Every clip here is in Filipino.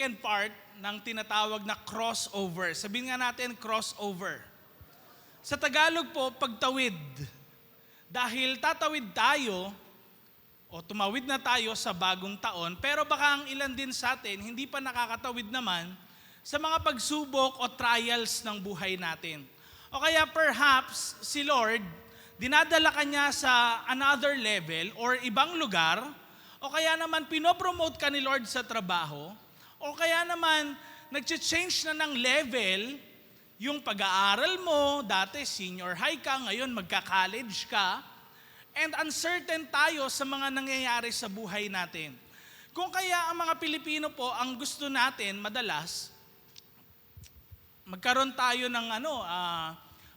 second part ng tinatawag na crossover. Sabihin nga natin, crossover. Sa Tagalog po, pagtawid. Dahil tatawid tayo, o tumawid na tayo sa bagong taon, pero baka ang ilan din sa atin, hindi pa nakakatawid naman sa mga pagsubok o trials ng buhay natin. O kaya perhaps si Lord, dinadala ka niya sa another level or ibang lugar, o kaya naman pinopromote ka ni Lord sa trabaho, o kaya naman nag-change na ng level yung pag-aaral mo, dati senior high ka, ngayon magka-college ka, and uncertain tayo sa mga nangyayari sa buhay natin. Kung kaya ang mga Pilipino po, ang gusto natin madalas, magkaroon tayo ng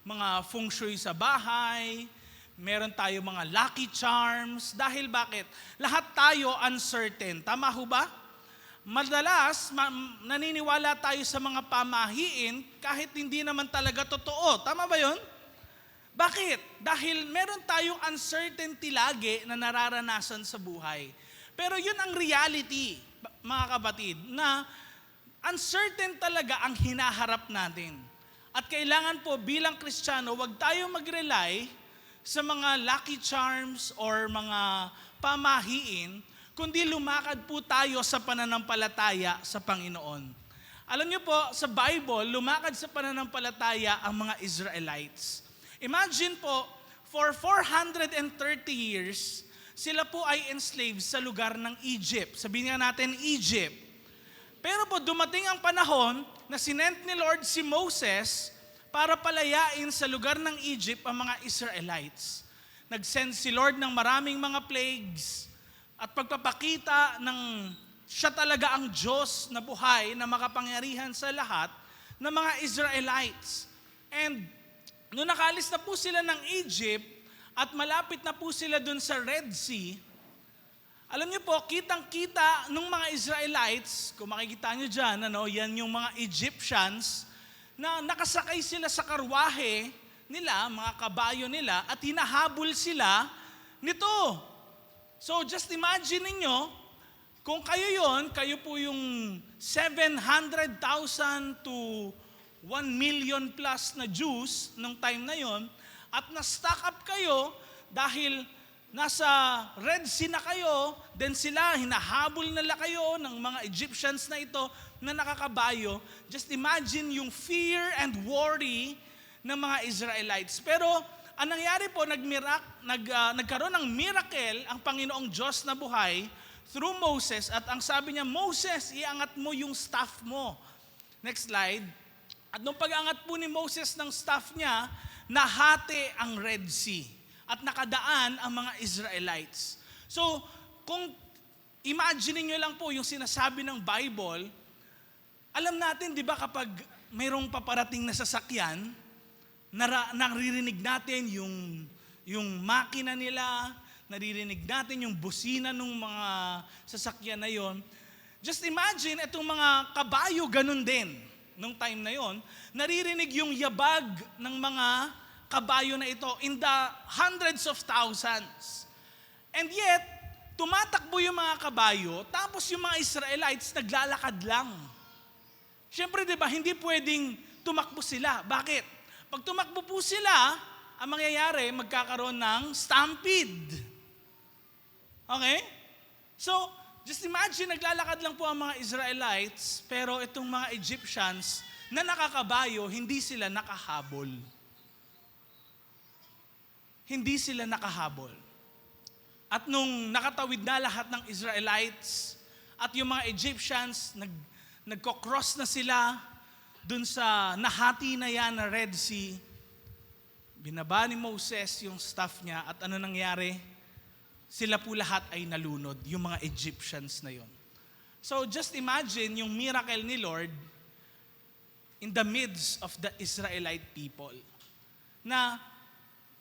mga feng shui sa bahay, meron tayo mga lucky charms, dahil bakit? Lahat tayo uncertain. Tama ho ba? Madalas, naniniwala tayo sa mga pamahiin kahit hindi naman talaga totoo. Tama ba yun? Bakit? Dahil meron tayong uncertainty lagi na nararanasan sa buhay. Pero yun ang reality, mga kapatid, na uncertain talaga ang hinaharap natin. At kailangan po bilang Kristiyano, wag tayo mag-rely sa mga lucky charms or mga pamahiin, kundi lumakad po tayo sa pananampalataya sa Panginoon. Alam niyo po, sa Bible, lumakad sa pananampalataya ang mga Israelites. Imagine po, for 430 years, sila po ay enslaved sa lugar ng Egypt. Sabihin nga natin, Egypt. Pero po, dumating ang panahon na sinent ni Lord si Moses para palayain sa lugar ng Egypt ang mga Israelites. Nag-send si Lord ng maraming mga plagues at pagpapakita ng siya talaga ang Diyos na buhay na makapangyarihan sa lahat ng mga Israelites. And noong nakalis na po sila ng Egypt at malapit na po sila dun sa Red Sea, alam niyo po, kitang-kita nung mga Israelites, kung makikita niyo dyan, yan yung mga Egyptians, na nakasakay sila sa karwahe nila, mga kabayo nila, at hinahabol sila nito. So just imagine ninyo, kung kayo po yung 700,000 to 1 million plus na Jews nung time na yon, at na-stock up kayo dahil nasa Red Sea na kayo, then sila, hinahabol nila kayo ng mga Egyptians na ito na nakakabayo. Just imagine yung fear and worry ng mga Israelites. Pero ang nangyari po, nagkaroon ng miracle ang Panginoong Diyos na buhay through Moses, at ang sabi niya, Moses, iangat mo yung staff mo. Next slide. At nung pag-angat po ni Moses ng staff niya, nahati ang Red Sea at nakadaan ang mga Israelites. So, kung imagine niyo lang po yung sinasabi ng Bible, alam natin, di ba, kapag mayroong paparating na sasakyan, naririnig natin yung makina nila, naririnig natin yung busina ng mga sasakyan na yon. Just imagine, itong mga kabayo ganun din. Nung time na yon, naririnig yung yabag ng mga kabayo na ito in the hundreds of thousands. And yet, tumatakbo yung mga kabayo, tapos yung mga Israelites naglalakad lang. Siyempre, di ba, hindi pwedeng tumakbo sila. Bakit? Pag tumakbo po sila, ang mangyayari, magkakaroon ng stampede. Okay? So, just imagine, naglalakad lang po ang mga Israelites, pero itong mga Egyptians na nakakabayo, hindi sila nakahabol. Hindi sila nakahabol. At nung nakatawid na lahat ng Israelites at yung mga Egyptians, nagko-cross na sila dun sa nahati na yan na Red Sea, binaba ni Moses yung staff niya, at ano nangyari? Sila po lahat ay nalunod, yung mga Egyptians na yon. So just imagine yung miracle ni Lord in the midst of the Israelite people. Na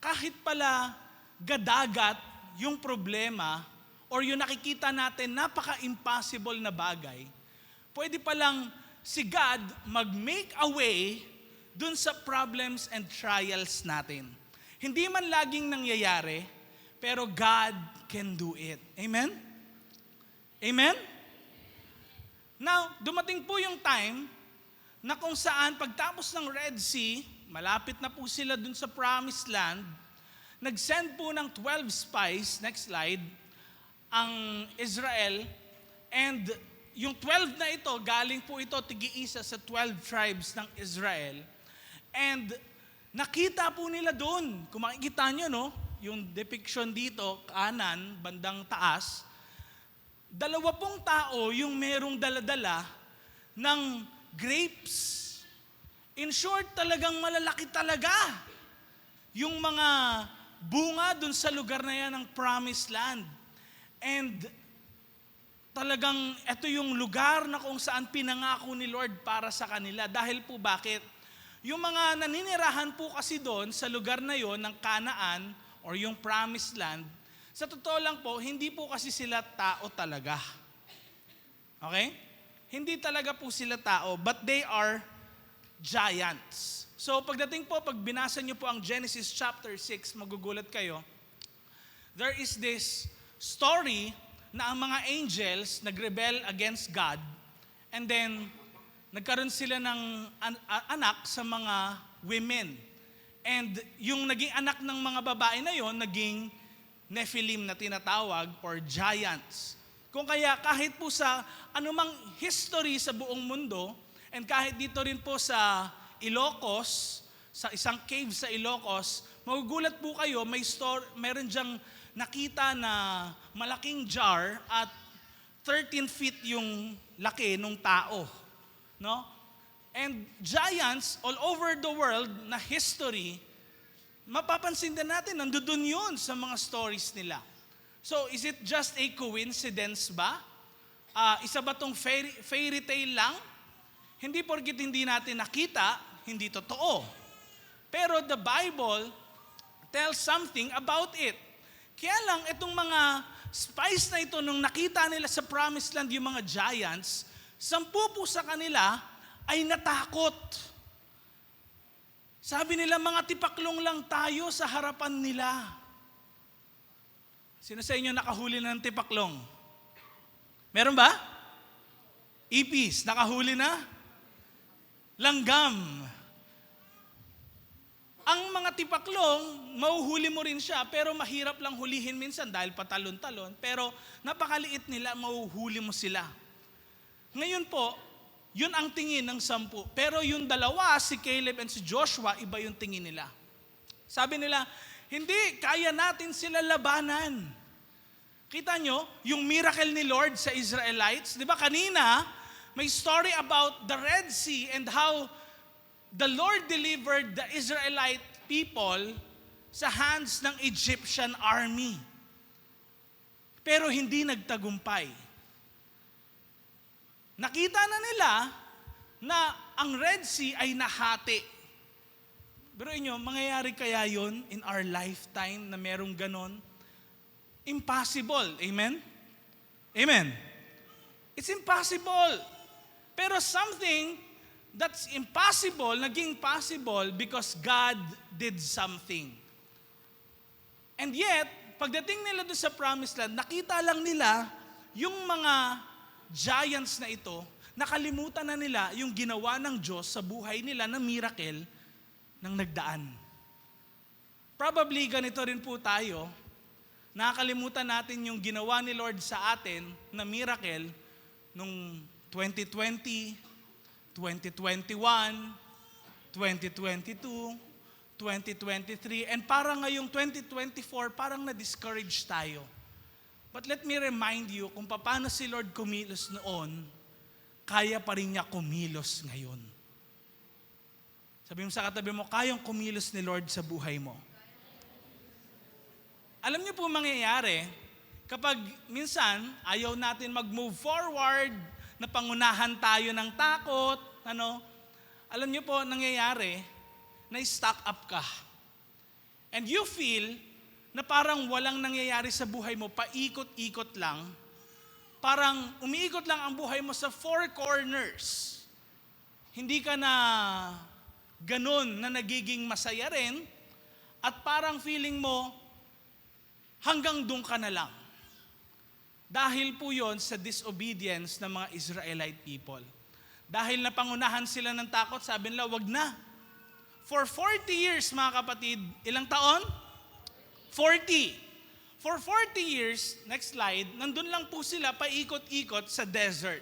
kahit pala gadagat yung problema or yung nakikita natin napaka-impossible na bagay, pwede palang si God mag-make a way dun sa problems and trials natin. Hindi man laging nangyayari, pero God can do it. Amen? Amen? Now, dumating po yung time na kung saan pagtapos ng Red Sea, malapit na po sila dun sa Promised Land, nag-send po ng 12 spies, next slide, ang Israel, and yung 12 na ito, galing po ito tig-iisa sa 12 tribes ng Israel. And nakita po nila doon, kung makikita nyo, no, yung depiction dito, kanan, bandang taas, 2 tao yung merong daladala ng grapes. In short, talagang malalaki talaga yung mga bunga dun sa lugar na yan ng Promised Land. And talagang ito yung lugar na kung saan pinangako ni Lord para sa kanila. Dahil po bakit? Yung mga naninirahan po kasi doon sa lugar na yon ng Canaan or yung Promised Land, sa totoo lang po, hindi po kasi sila tao talaga. Okay? Hindi talaga po sila tao, but they are giants. So pagdating po, pag binasa niyo po ang Genesis chapter 6, magugulat kayo, there is this story na ang mga angels nagrebel against God, and then nagkaroon sila ng anak sa mga women. And yung naging anak ng mga babae na yon, naging Nephilim na tinatawag or giants. Kung kaya kahit po sa anumang history sa buong mundo, and kahit dito rin po sa Ilocos, sa isang cave sa Ilocos, magugulat po kayo, meron diyang nakita na malaking jar at 13 feet yung laki ng tao. No? And giants all over the world na history, mapapansin din natin, nandoon yun sa mga stories nila. So, is it just a coincidence ba? Isa ba tong fairy tale lang? Hindi porkit hindi natin nakita, hindi totoo. Pero the Bible tells something about it. Kaya lang, itong mga spies na ito, nung nakita nila sa Promised Land yung mga giants, 10 po sa kanila ay natakot. Sabi nila, mga tipaklong lang tayo sa harapan nila. Sino sa inyo nakahuli na ng tipaklong? Meron ba? Ipis, nakahuli na? Langgam. Ang mga tipaklong, mahuhuli mo rin siya, pero mahirap lang hulihin minsan dahil patalon-talon. Pero napakaliit nila, mahuhuli mo sila. Ngayon po, yun ang tingin ng 10. Pero yung 2, si Caleb and si Joshua, iba yung tingin nila. Sabi nila, hindi, kaya natin sila labanan. Kita nyo, yung miracle ni Lord sa Israelites, di ba kanina, may story about the Red Sea and how the Lord delivered the Israelite people sa hands ng Egyptian army. Pero hindi nagtagumpay. Nakita na nila na ang Red Sea ay nahati. Pero inyo, mangyayari kaya yon in our lifetime na merong ganon? Impossible. Amen? Amen? It's impossible. Pero something that's impossible, naging possible because God did something. And yet, pagdating nila doon sa Promised Land, nakita lang nila yung mga giants na ito, nakalimutan na nila yung ginawa ng Diyos sa buhay nila na miracle ng nagdaan. Probably ganito rin po tayo, nakakalimutan natin yung ginawa ni Lord sa atin na miracle nung 2020, 2021, 2022, 2023, and parang ngayong 2024, parang na-discourage tayo. But let me remind you, kung paano si Lord kumilos noon, kaya pa rin niya kumilos ngayon. Sabi mo sa katabi mo, kayang kumilos ni Lord sa buhay mo. Alam niyo po mangyayari, kapag minsan ayaw natin mag-move forward, na pangunahan tayo ng takot, alam niyo po nangyayari, na-stuck up ka. And you feel na parang walang nangyayari sa buhay mo, paikot-ikot lang. Parang umiikot lang ang buhay mo sa 4 corners. Hindi ka na ganun na nagiging masaya rin, at parang feeling mo, hanggang doon ka na lang. Dahil po yon sa disobedience ng mga Israelite people. Dahil napangunahan sila ng takot, sabi nila, wag na. For 40 years, mga kapatid, ilang taon? 40. For 40 years, next slide, nandun lang po sila paikot-ikot sa desert.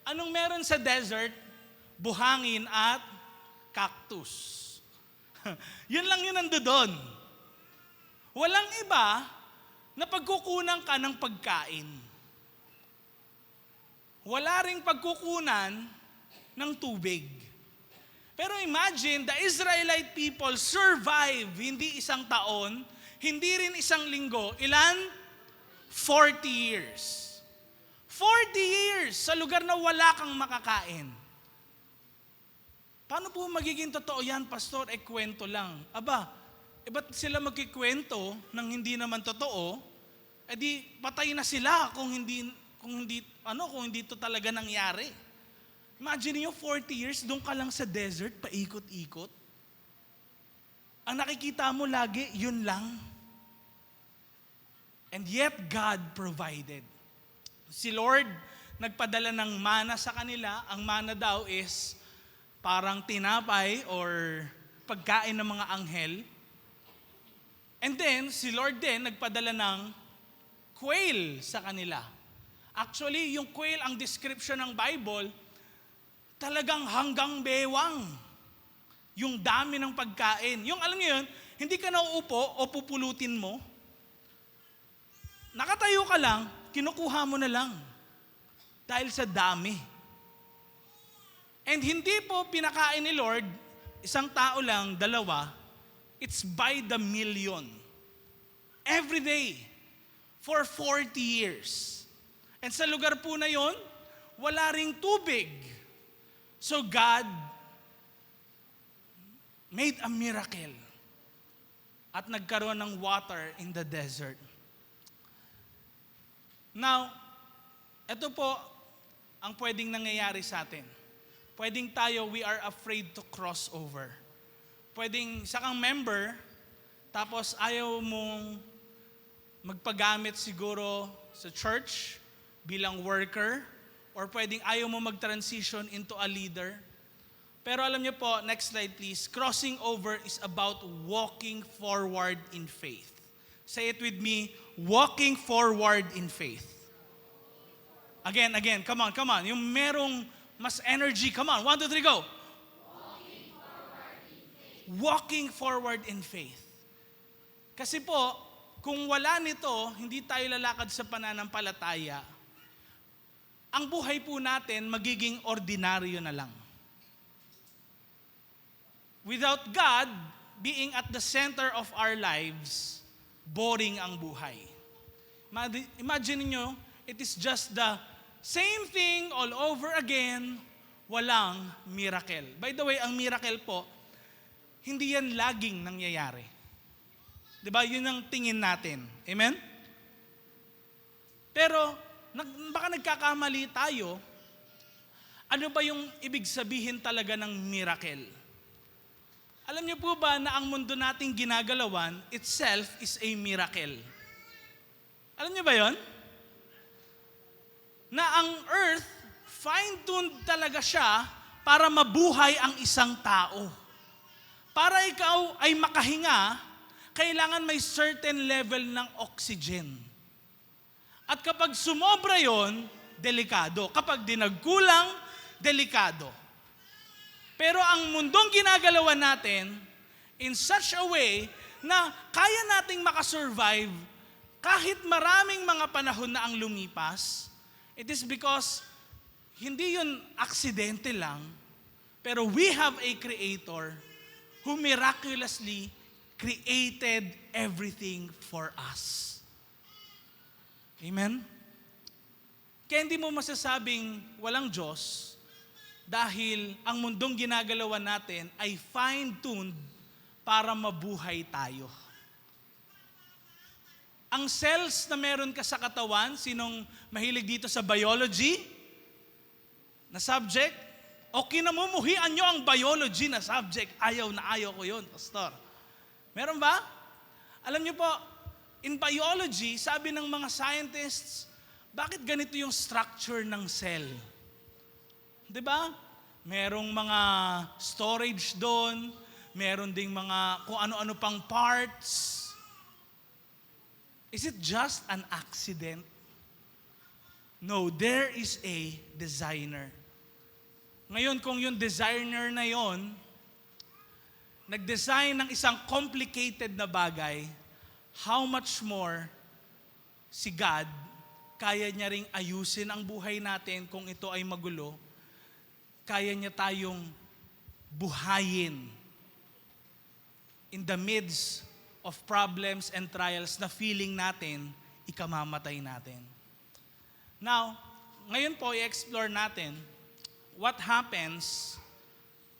Anong meron sa desert? Buhangin at cactus. Yun lang yun nandoon. Walang iba na pagkukunan ka ng pagkain. Wala ring pagkukunan ng tubig. Pero imagine, the Israelite people survive hindi isang taon, hindi rin isang linggo. Ilan? 40 years. 40 years sa lugar na wala kang makakain. Paano po magiging totoo yan, Pastor? Kwento lang. Aba, ba't sila magkikwento ng hindi naman totoo? Di patay na sila kung hindi to talaga nangyari. Imagine niyo 40 years, doon ka lang sa desert, paikot-ikot. Ang nakikita mo lagi, yun lang. And yet, God provided. Si Lord, nagpadala ng mana sa kanila. Ang mana daw is parang tinapay or pagkain ng mga anghel. And then, si Lord din, nagpadala ng quail sa kanila. Actually, yung quail, ang description ng Bible, talagang hanggang bewang. Yung dami ng pagkain. Yung alam niyo yun, hindi ka nauupo o pupulutin mo. Nakatayo ka lang, kinukuha mo na lang. Dahil sa dami. And hindi po pinakain ni Lord, isang tao lang, dalawa, it's by the million. Every day. For 40 years. And sa lugar po na yon, wala ring tubig. So God made a miracle. At nagkaroon ng water in the desert. Now, ito po ang pwedeng nangyayari sa atin. Pwedeng tayo, we are afraid to cross over. Pwedeng isa kang member, tapos ayaw mong magpagamit siguro sa church bilang worker, or pwedeng ayaw mo mag-transition into a leader. Pero alam niyo po, next slide please, crossing over is about walking forward in faith. Say it with me, walking forward in faith. Again, come on. Yung merong mas energy, come on, 1, 2, 3, go. Walking forward in faith. Kasi po, kung wala nito, hindi tayo lalakad sa pananampalataya, ang buhay po natin magiging ordinaryo na lang. Without God being at the center of our lives, boring ang buhay. Imagine niyo, it is just the same thing all over again, walang miracle. By the way, ang miracle po, hindi yan laging nangyayari. Diba? Yun ang tingin natin. Amen? Pero, baka nagkakamali tayo, ano ba yung ibig sabihin talaga ng miracle? Alam niyo po ba na ang mundo nating ginagalawan itself is a miracle? Alam niyo ba yon? Na ang earth, fine-tuned talaga siya para mabuhay ang isang tao. Para ikaw ay makahinga, kailangan may certain level ng oxygen. At kapag sumobra yon, delikado. Kapag dinagkulang, delikado. Pero ang mundong ginagalawan natin, in such a way na kaya nating makasurvive kahit maraming mga panahon na ang lumipas, it is because hindi yun aksidente lang, pero we have a Creator who miraculously created everything for us. Amen? Kaya hindi mo masasabing walang Diyos dahil ang mundong ginagalawan natin ay fine-tuned para mabuhay tayo. Ang cells na meron ka sa katawan, sinong mahilig dito sa biology na subject, o kinamumuhian nyo ang biology na subject, ayaw na ayaw ko yun, Pastor. Meron ba? Alam nyo po, in biology, sabi ng mga scientists, bakit ganito yung structure ng cell? 'Di ba? Merong mga storage doon, meron ding mga kung ano-ano pang parts. Is it just an accident? No, there is a designer. Ngayon, kung yung designer na yon nag-design ng isang complicated na bagay, how much more si God, kaya niya ring ayusin ang buhay natin kung ito ay magulo, kaya niya tayong buhayin in the midst of problems and trials na feeling natin, ikamamatay natin. Now, ngayon po, i-explore natin what happens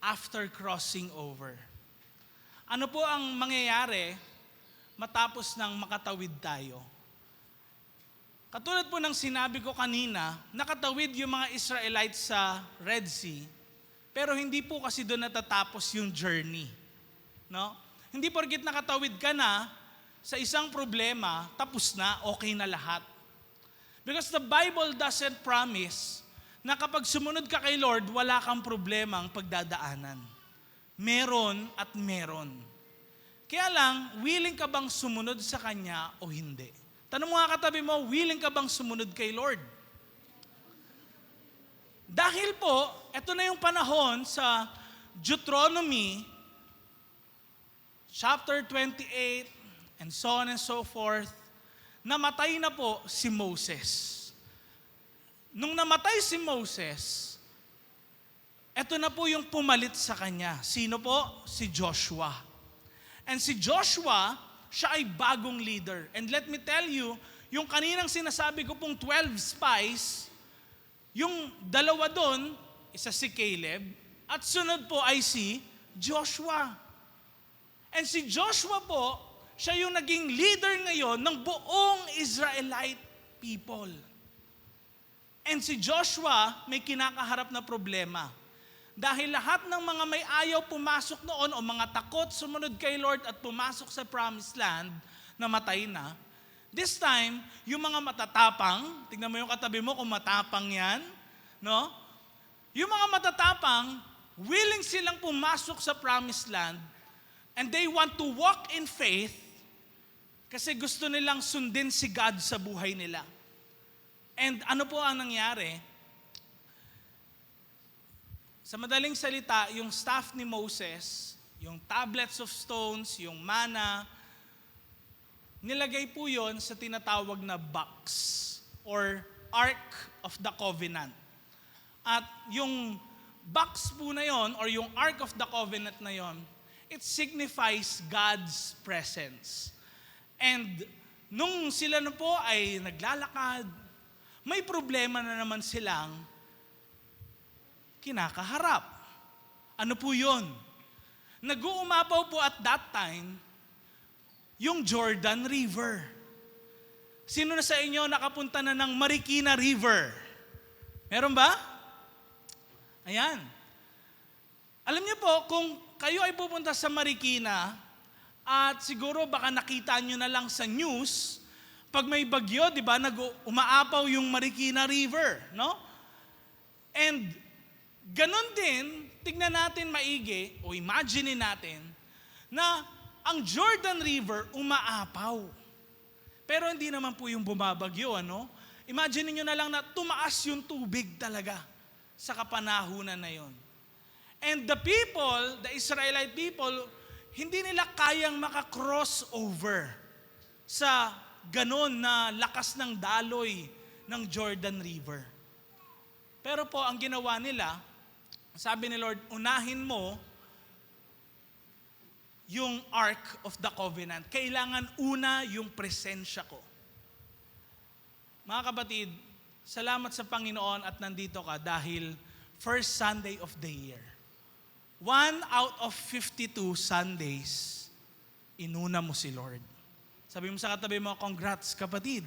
after crossing over. Ano po ang mangyayari matapos ng makatawid tayo? Katulad po ng sinabi ko kanina, nakatawid yung mga Israelites sa Red Sea, pero hindi po kasi doon natatapos yung journey. No? Hindi porket nakatawid ka na sa isang problema, tapos na, okay na lahat. Because the Bible doesn't promise na kapag sumunod ka kay Lord, wala kang problemang pagdadaanan. Meron at meron. Kaya lang, willing ka bang sumunod sa Kanya o hindi? Tanong mo nga katabi mo, willing ka bang sumunod kay Lord? Dahil po, ito na yung panahon sa Deuteronomy chapter 28 and so on and so forth, namatay na po si Moses. Nung namatay si Moses, eto na po yung pumalit sa kanya. Sino po? Si Joshua. And si Joshua, siya ay bagong leader. And let me tell you, yung kaninang sinasabi ko pong 12 spies, yung dalawa doon, isa si Caleb, at sunod po ay si Joshua. And si Joshua po, siya yung naging leader ngayon ng buong Israelite people. And si Joshua may kinakaharap na problema. Dahil lahat ng mga may ayaw pumasok noon o mga takot sumunod kay Lord at pumasok sa promised land, namatay na. This time, yung mga matatapang, tingnan mo yung katabi mo kung matapang yan, no? Yung mga matatapang, willing silang pumasok sa promised land and they want to walk in faith kasi gusto nilang sundin si God sa buhay nila. And ano po ang nangyari? Sa madaling salita, yung staff ni Moses, yung tablets of stones, yung manna, nilagay po yon sa tinatawag na box or Ark of the Covenant. At yung box po na yon or yung Ark of the Covenant na yon, it signifies God's presence. And nung sila na po ay naglalakad, may problema na naman silang kinakaharap. Ano po yun? Nag-uumapaw po at that time yung Jordan River. Sino na sa inyo nakapunta na ng Marikina River? Meron ba? Ayan. Alam niyo po, kung kayo ay pupunta sa Marikina at siguro baka nakita nyo na lang sa news, pag may bagyo, di ba, umaapaw yung Marikina River, no? And ganon din, tignan natin maigi, o imagine natin, na ang Jordan River umaapaw. Pero hindi naman po yung bumabagyo, ano? Imagine niyo na lang na tumaas yung tubig talaga sa kapanahunan na yon. And the people, the Israelite people, hindi nila kayang maka-cross over sa ganon na lakas ng daloy ng Jordan River. Pero po, ang ginawa nila, sabi ni Lord, unahin mo yung Ark of the Covenant. Kailangan una yung presensya ko. Mga kapatid, salamat sa Panginoon at nandito ka dahil first Sunday of the year. 1 out of 52 Sundays, inuna mo si Lord. Sabi mo sa katabi mo, congrats kapatid.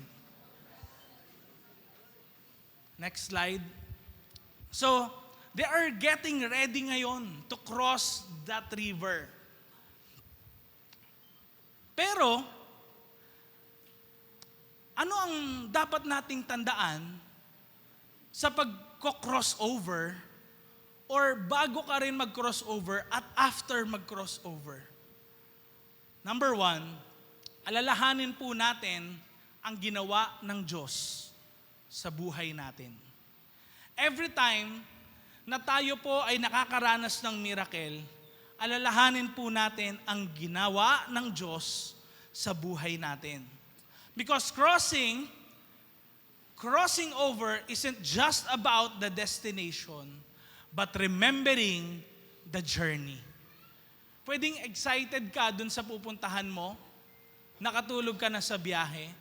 Next slide. So, they are getting ready ngayon to cross that river. Pero, ano ang dapat nating tandaan sa pag-crossover or bago ka rin mag-crossover at after mag-crossover? Number 1, alalahanin po natin ang ginawa ng Diyos sa buhay natin. Every time na tayo po ay nakakaranas ng miracle, alalahanin po natin ang ginawa ng Diyos sa buhay natin. Because crossing over isn't just about the destination, but remembering the journey. Pwedeng excited ka dun sa pupuntahan mo, nakatulog ka na sa biyahe,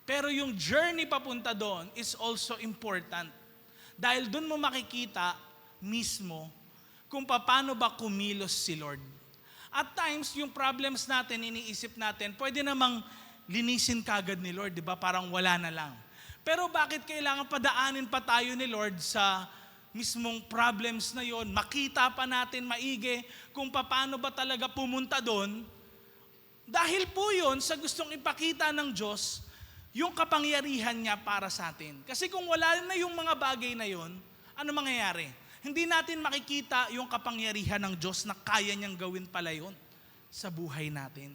pero yung journey papunta doon is also important. Dahil dun mo makikita mismo kung paano ba kumilos si Lord. At times, yung problems natin, iniisip natin, pwede namang linisin kagad ni Lord, di ba? Parang wala na lang. Pero bakit kailangan padaanin pa tayo ni Lord sa mismong problems na yon? Makita pa natin maigi kung paano ba talaga pumunta doon. Dahil po yun sa gustong ipakita ng Diyos, yung kapangyarihan niya para sa atin. Kasi kung wala na yung mga bagay na yon, ano mangyayari? Hindi natin makikita yung kapangyarihan ng Diyos na kaya niyang gawin pala yun sa buhay natin.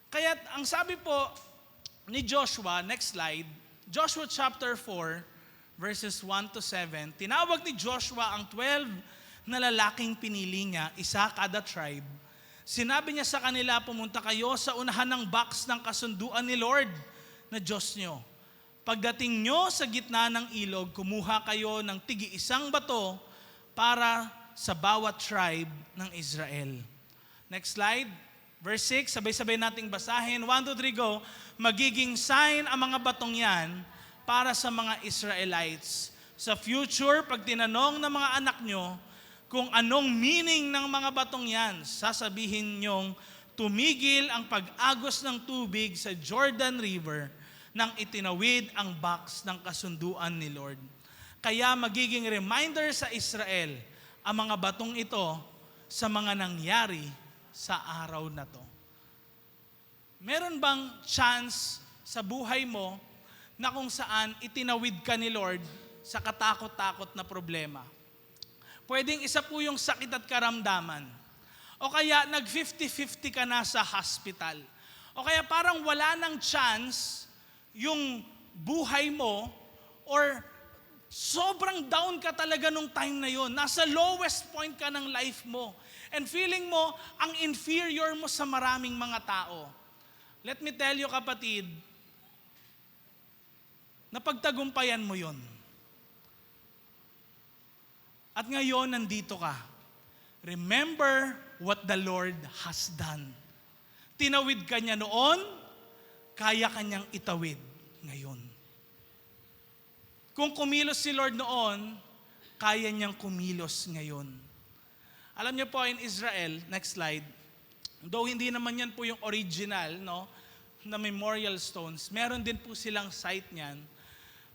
Kaya ang sabi po ni Joshua, next slide, Joshua chapter 4, verses 1 to 7, tinawag ni Joshua ang 12 na lalaking pinili niya, isa kada tribe. Sinabi niya sa kanila, pumunta kayo sa unahan ng box ng kasunduan ni Lord na Diyos nyo. Pagdating nyo sa gitna ng ilog, kumuha kayo ng tigi-isang bato para sa bawat tribe ng Israel. Next slide. Verse 6, sabay-sabay nating basahin. 1, 2, 3, go. Magiging sign ang mga batong yan para sa mga Israelites. Sa future, pag tinanong ng mga anak nyo kung anong meaning ng mga batong yan, sasabihin nyong tumigil ang pag-agos ng tubig sa Jordan River nang itinawid ang box ng kasunduan ni Lord. Kaya magiging reminder sa Israel ang mga batong ito sa mga nangyari sa araw na to. Meron bang chance sa buhay mo na kung saan itinawid ka ni Lord sa katakot-takot na problema? Pwedeng isa po yung sakit at karamdaman. O kaya nag-50-50 ka na sa hospital. O kaya parang wala nang chance yung buhay mo or sobrang down ka talaga nung time na yon. Nasa lowest point ka ng life mo. And feeling mo ang inferior mo sa maraming mga tao. Let me tell you kapatid, napagtagumpayan mo yon. At ngayon nandito ka. Remember what the Lord has done. Tinawid ka niya noon, kaya kanyang itawid ngayon. Kung kumilos si Lord noon, kaya niyang kumilos ngayon. Alam niyo po in Israel, next slide, though hindi naman yan po yung original, no, na memorial stones, meron din po silang site niyan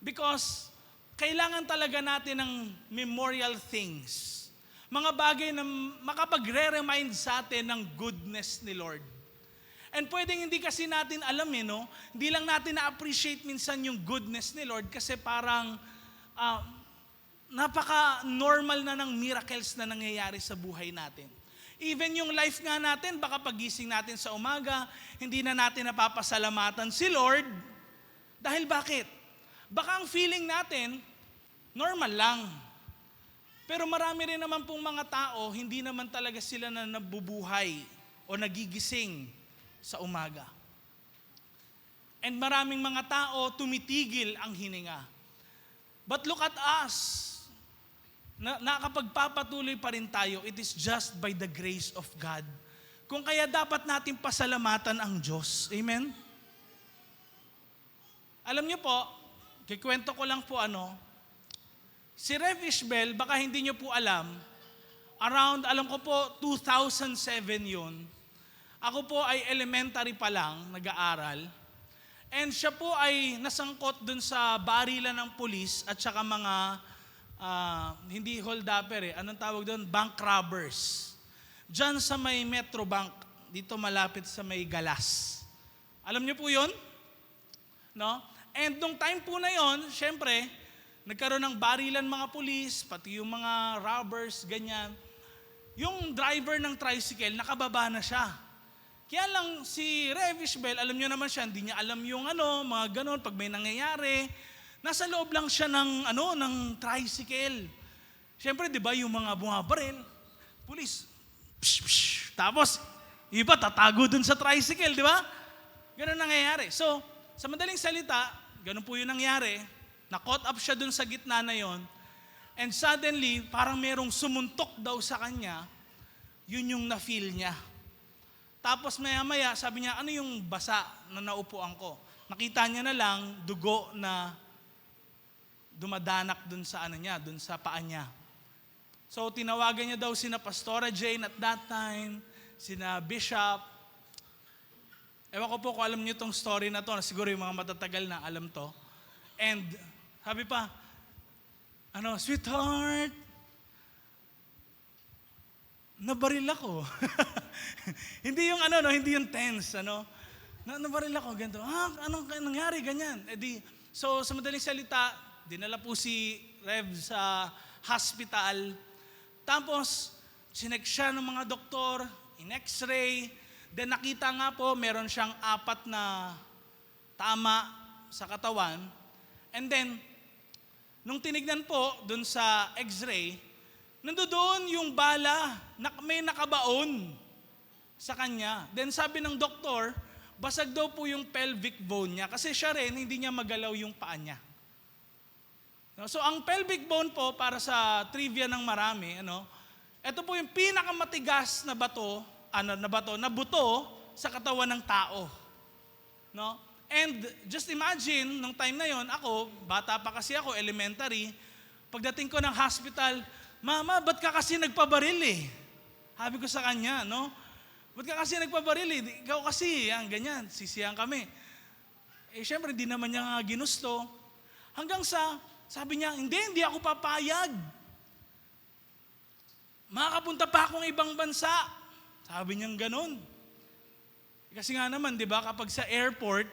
because kailangan talaga natin ng memorial things. Mga bagay na makapagre-remind sa atin ng goodness ni Lord. And pwedeng hindi kasi natin alam no? Hindi lang natin na-appreciate minsan yung goodness ni Lord kasi parang napaka-normal na ng miracles na nangyayari sa buhay natin. Even yung life nga natin, baka pagising natin sa umaga, hindi na natin napapasalamatan si Lord. Dahil bakit? Baka ang feeling natin, normal lang. Pero marami rin naman pong mga tao, hindi naman talaga sila na nabubuhay o nagigising sa umaga. And maraming mga tao, tumitigil ang hininga. But look at us. Nakakapagpapatuloy pa rin tayo, it is just by the grace of God. Kung kaya dapat natin pasalamatan ang Diyos. Amen? Alam niyo po, kikwento ko lang po si Rev Ishbel, baka hindi niyo po alam, alam ko po, 2007 yun. Ako po ay elementary pa lang, nag-aaral. And siya po ay nasangkot dun sa barilan ng pulis at saka mga, hindi hold-upper anong tawag doon? Bank robbers. Diyan sa may Metro Bank, dito malapit sa may Galas. Alam niyo po yun? No? And nung time po na yon, syempre, nagkaroon ng barilan mga pulis, pati yung mga robbers, ganyan. Yung driver ng tricycle, nakababa na siya. Kaya lang si Rev Ishbel, alam nyo naman siya, hindi niya alam yung mga ganon, pag may nangyayari. Nasa loob lang siya ng tricycle. Siyempre, di ba, yung mga bumabaril, pulis, psh, psh, tapos, iba tatago dun sa tricycle, di ba? Ganon nangyayari. So, sa madaling salita, ganon po yung nangyari, na-caught up siya dun sa gitna na yon, and suddenly, parang merong sumuntok daw sa kanya, yun yung na-feel niya. Tapos maya-maya, sabi niya, ano yung basa na naupuan ko? Nakita niya na lang, dugo na dumadanak dun sa dun sa paa niya. So tinawagan niya daw sina Pastora Jane at that time, sina Bishop. Ewan ko po kung alam niyo tong story na to, siguro yung mga matatagal na alam to. And sabi pa, sweetheart, nabaril ako. Hindi yung hindi yung tense, nabaril ako, ganito. Anong nangyari, ganyan? So sa madaling salita, dinala po si Rev sa hospital. Tapos, sinek siya ng mga doktor, in-x-ray. Then nakita nga po, meron siyang 4 na tama sa katawan. And then, nung tinignan po dun sa x-ray, nandoon yung bala, may nakabaon sa kanya. Then sabi ng doktor, basag daw po yung pelvic bone niya kasi siya rin, hindi niya magalaw yung paa niya. So ang pelvic bone po, para sa trivia ng marami, ito po yung pinakamatigas na bato, na buto sa katawan ng tao. No? And just imagine, nung time na yon, ako, bata pa kasi ako, elementary, pagdating ko ng hospital, Mama, ba't ka kasi nagpabaril Sabi ko sa kanya, ba't ka kasi nagpabaril Ikaw kasi, ganyan, sisiyan kami. Siyempre, hindi naman niya ginusto. Hanggang sabi niya, hindi ako papayag. Makakapunta pa akong ibang bansa. Sabi niyang ganun. Kasi nga naman, di ba, kapag sa airport,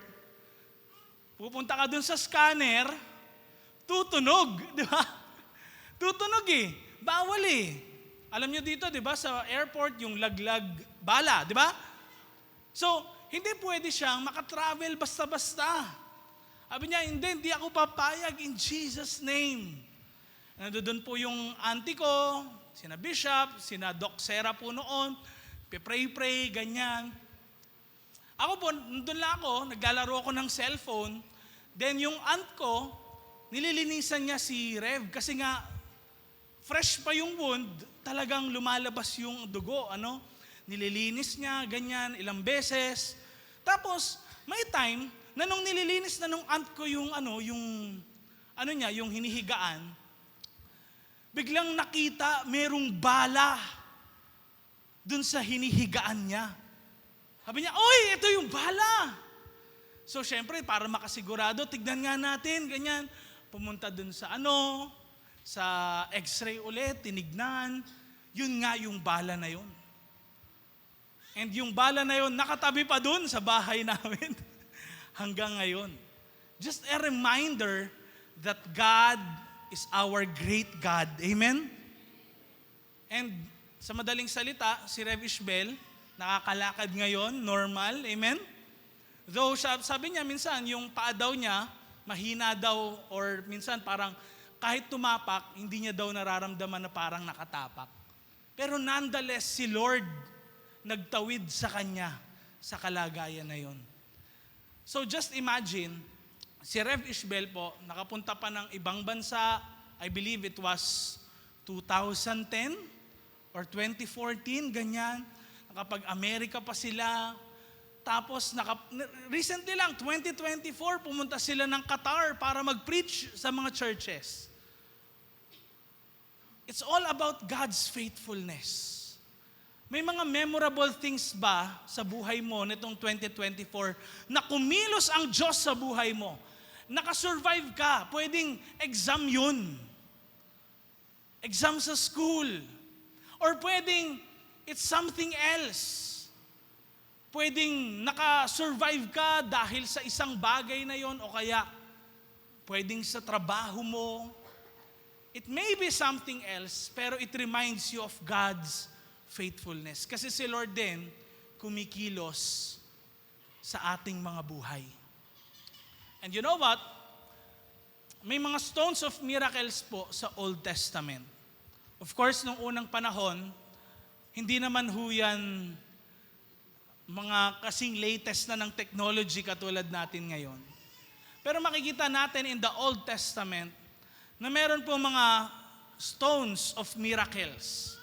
pupunta ka dun sa scanner, tutunog, di ba? Tutunog bawal Alam niyo dito, di ba, sa airport, yung laglag bala, di ba? So, hindi pwede siyang makatravel basta-basta. Sabi niya, hindi ako papayag in Jesus' name. Nandoon po yung auntie ko, sina Bishop, sina Doc Sera po noon, pray, ganyan. Ako po, nandun lang ako, naglalaro ako ng cellphone, then yung aunt ko, nililinisan niya si Rev kasi nga, fresh pa yung wound, talagang lumalabas yung dugo, Nililinis niya, ganyan, ilang beses. Tapos, may time, na nung nililinis na nung aunt ko yung yung hinihigaan, biglang nakita merong bala dun sa hinihigaan niya. Sabi niya, oy, ito yung bala. So, syempre, para makasigurado, tignan nga natin, ganyan. Pumunta dun sa sa x-ray ulit, tinignan. Yun nga yung bala na yun. And yung bala na yun, nakatabi pa dun sa bahay namin. Hanggang ngayon. Just a reminder that God is our great God. Amen? And sa madaling salita, si Rev Ishbel, nakakalakad ngayon, normal. Amen? Though sabi niya minsan, yung paa daw niya, mahina daw, or minsan parang kahit tumapak, hindi niya daw nararamdaman na parang nakatapak. Pero nonetheless, si Lord nagtawid sa kanya sa kalagayan na yon. So just imagine, si Rev Ishbel po, nakapunta pa ng ibang bansa, I believe it was 2010 or 2014, ganyan. Nakapag-Amerika pa sila. Tapos, recently lang, 2024, pumunta sila ng Qatar para mag-preach sa mga churches. It's all about God's faithfulness. May mga memorable things ba sa buhay mo nitong 2024 na kumilos ang Diyos sa buhay mo? Nakasurvive ka, pwedeng exam yun. Exam sa school. Or pwedeng it's something else. pwedeng nakasurvive ka dahil sa isang bagay na yon, o kaya pwedeng sa trabaho mo. It may be something else, pero it reminds you of God's faithfulness. Kasi si Lord din kumikilos sa ating mga buhay. And you know what? May mga stones of miracles po sa Old Testament. Of course, nung unang panahon, hindi naman ho yan mga kasing latest na ng technology katulad natin ngayon. Pero makikita natin in the Old Testament na meron po mga stones of miracles.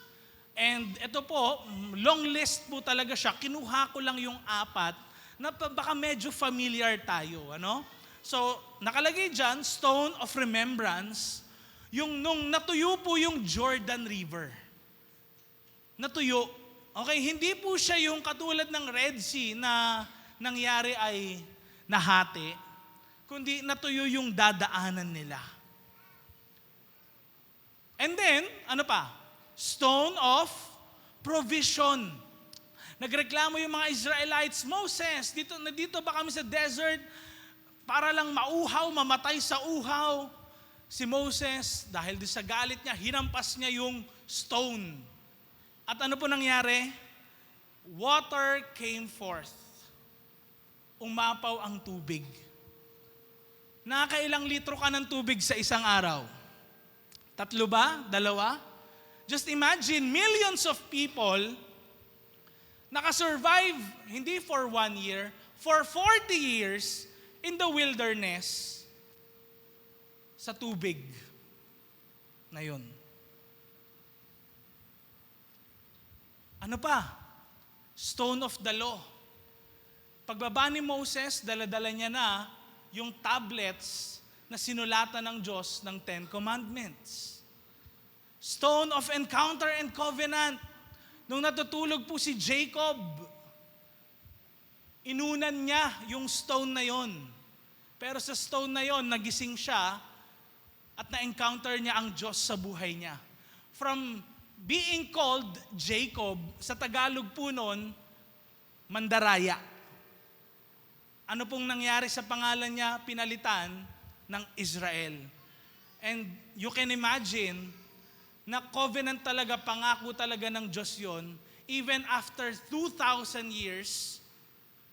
And ito po, long list po talaga siya. Kinuha ko lang yung 4 na baka medyo familiar tayo. Ano? So, nakalagay dyan, stone of remembrance, yung nung natuyo po yung Jordan River. Natuyo. Okay, hindi po siya yung katulad ng Red Sea na nangyari ay nahati, kundi natuyo yung dadaanan nila. And then, ano pa? Stone of provision. Nagreklamo yung mga Israelites, Moses, dito ba kami sa desert para lang mauhaw, mamatay sa uhaw? Si Moses, dahil sa galit niya, hinampas niya yung stone. At ano po nangyari? Water came forth. Umapaw ang tubig. Nakakailang litro ka ng tubig sa isang araw? 3 ba? 2? Just imagine, millions of people nakasurvive, hindi for 1 year, for 40 years in the wilderness sa tubig na yun. Ano pa? Stone of the law. Pagbaba ni Moses, dala-dala niya na yung tablets na sinulatan ng Diyos ng 10 Commandments. Stone of encounter and covenant. Nung natutulog po si Jacob, inunan niya yung stone na yon. Pero sa stone na yon, nagising siya at na-encounter niya ang Diyos sa buhay niya. From being called Jacob, sa Tagalog po nun, Mandaraya. Ano pong nangyari sa pangalan niya? Pinalitan ng Israel. And you can imagine na covenant talaga, pangako talaga ng Diyos yon, even after 2,000 years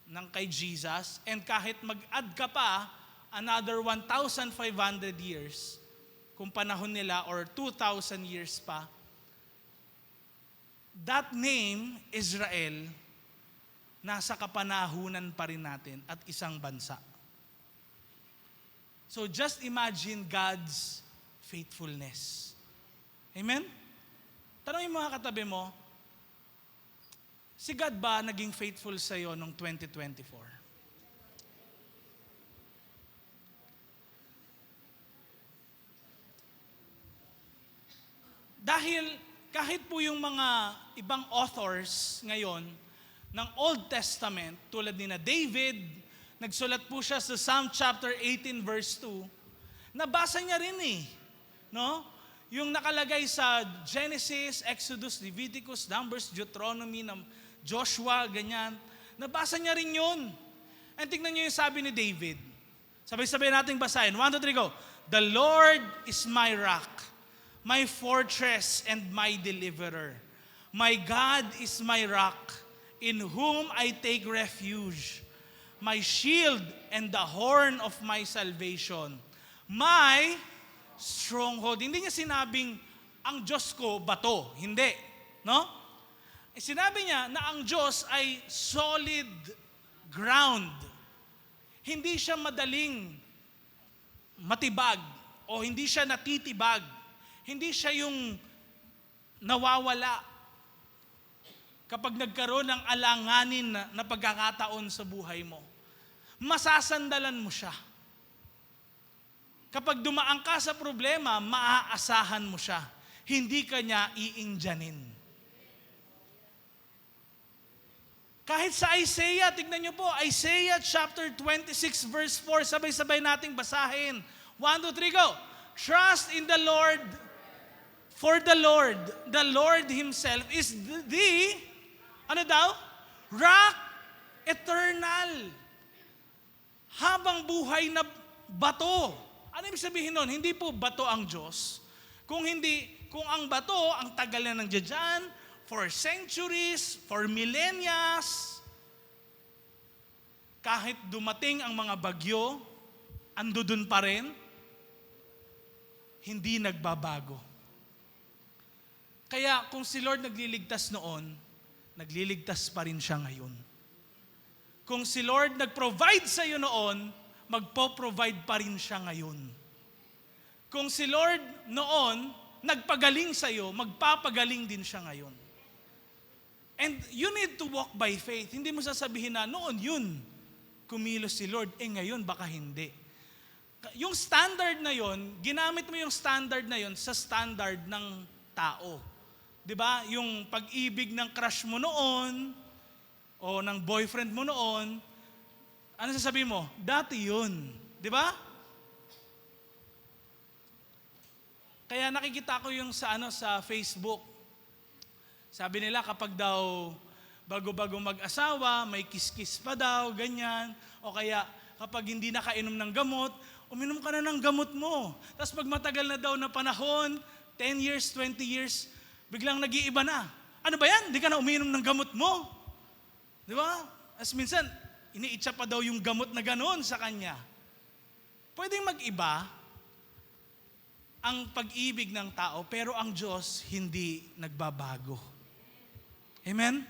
ng kay Jesus, and kahit mag-add ka pa another 1,500 years, kung panahon nila, or 2,000 years pa, that name, Israel, nasa kapanahunan pa rin natin at isang bansa. So just imagine God's faithfulness. Amen? Tanongin mo mga katabi mo, si God ba naging faithful sa iyo noong 2024? Dahil kahit po yung mga ibang authors ngayon ng Old Testament, tulad ni na David, nagsulat po siya sa Psalm chapter 18 verse 2, nabasa niya rin no? Yung nakalagay sa Genesis, Exodus, Leviticus, Numbers, Deuteronomy, Joshua, ganyan. Nabasa niya rin yun. And tingnan niyo yung sabi ni David. Sabay-sabay nating basahin. 1, 2, 3, go. The Lord is my rock, my fortress, and my deliverer. My God is my rock, in whom I take refuge. My shield and the horn of my salvation. My stronghold. Hindi niya sinabing, ang Diyos ko, bato. Hindi. No? Sinabi niya na ang Diyos ay solid ground. Hindi siya madaling matibag o hindi siya natitibag. Hindi siya yung nawawala kapag nagkaroon ng alanganin na pagkakataon sa buhay mo. Masasandalan mo siya. Kapag dumaan ka sa problema, maaasahan mo siya. Hindi ka niya iingjanin. Kahit sa Isaiah, tignan niyo po, Isaiah chapter 26 verse 4, sabay-sabay nating basahin. 1, 2, 3, go. Trust in the Lord, for the Lord Himself is the, ano daw? Rock eternal. Habang buhay na bato. Ano ibig sabihin nun? Hindi po bato ang Diyos. Kung ang bato, ang tagal na nandiyan, for centuries, for millennias, kahit dumating ang mga bagyo, ando dun pa rin, hindi nagbabago. Kaya kung si Lord nagliligtas noon, nagliligtas pa rin siya ngayon. Kung si Lord nag-provide sa iyo noon, magpo-provide pa rin siya ngayon. Kung si Lord noon nagpagaling sa iyo, magpapagaling din siya ngayon. And you need to walk by faith. Hindi mo sasabihin na noon yun, kumilos si Lord, ngayon baka hindi. Yung standard na yon, ginamit mo yung standard na yon sa standard ng tao. 'Di ba? Yung pag-ibig ng crush mo noon o ng boyfriend mo noon, ano sasabihin mo? Dati yun. 'Di ba? Kaya nakikita ko yung sa Facebook. Sabi nila kapag daw bago-bago mag-asawa, may kiss-kiss pa daw, ganyan. O kaya kapag hindi nakainom ng gamot, uminom ka na ng gamot mo. Tapos pag matagal na daw na panahon, 10 years, 20 years, biglang nag-iiba na. Ano ba yan? Hindi ka na uminom ng gamot mo. Di ba? As minsan, iniitsa pa daw yung gamot na ganoon sa kanya. Pwedeng mag-iba ang pag-ibig ng tao, pero ang Diyos hindi nagbabago. Amen?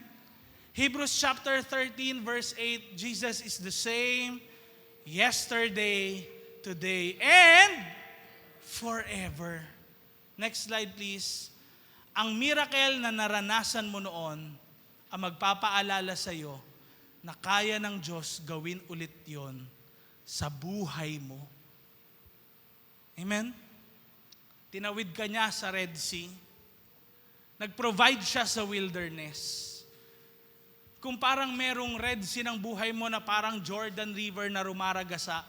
Hebrews chapter 13 verse 8, Jesus is the same yesterday, today, and forever. Next slide please. Ang miracle na naranasan mo noon ang magpapaalala sa iyo na kaya ng Diyos gawin ulit yon sa buhay mo. Amen? Tinawid ka niya sa Red Sea. Nag-provide siya sa wilderness. Kung parang merong Red Sea ng buhay mo na parang Jordan River na rumaragasa,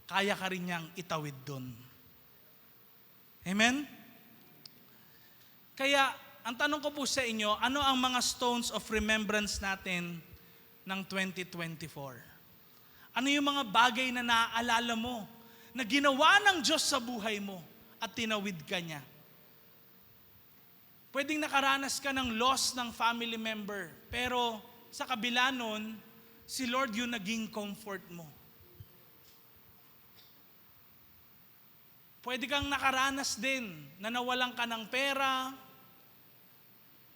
kaya ka rin niyang itawid doon. Amen? Kaya, ang tanong ko po sa inyo, ano ang mga stones of remembrance natin ng 2024? Ano yung mga bagay na naaalala mo, na ginawa ng Diyos sa buhay mo at tinawid ka niya? Pwedeng nakaranas ka ng loss ng family member, pero sa kabila nun, si Lord yung naging comfort mo. Pwede kang nakaranas din na nawalan ka ng pera,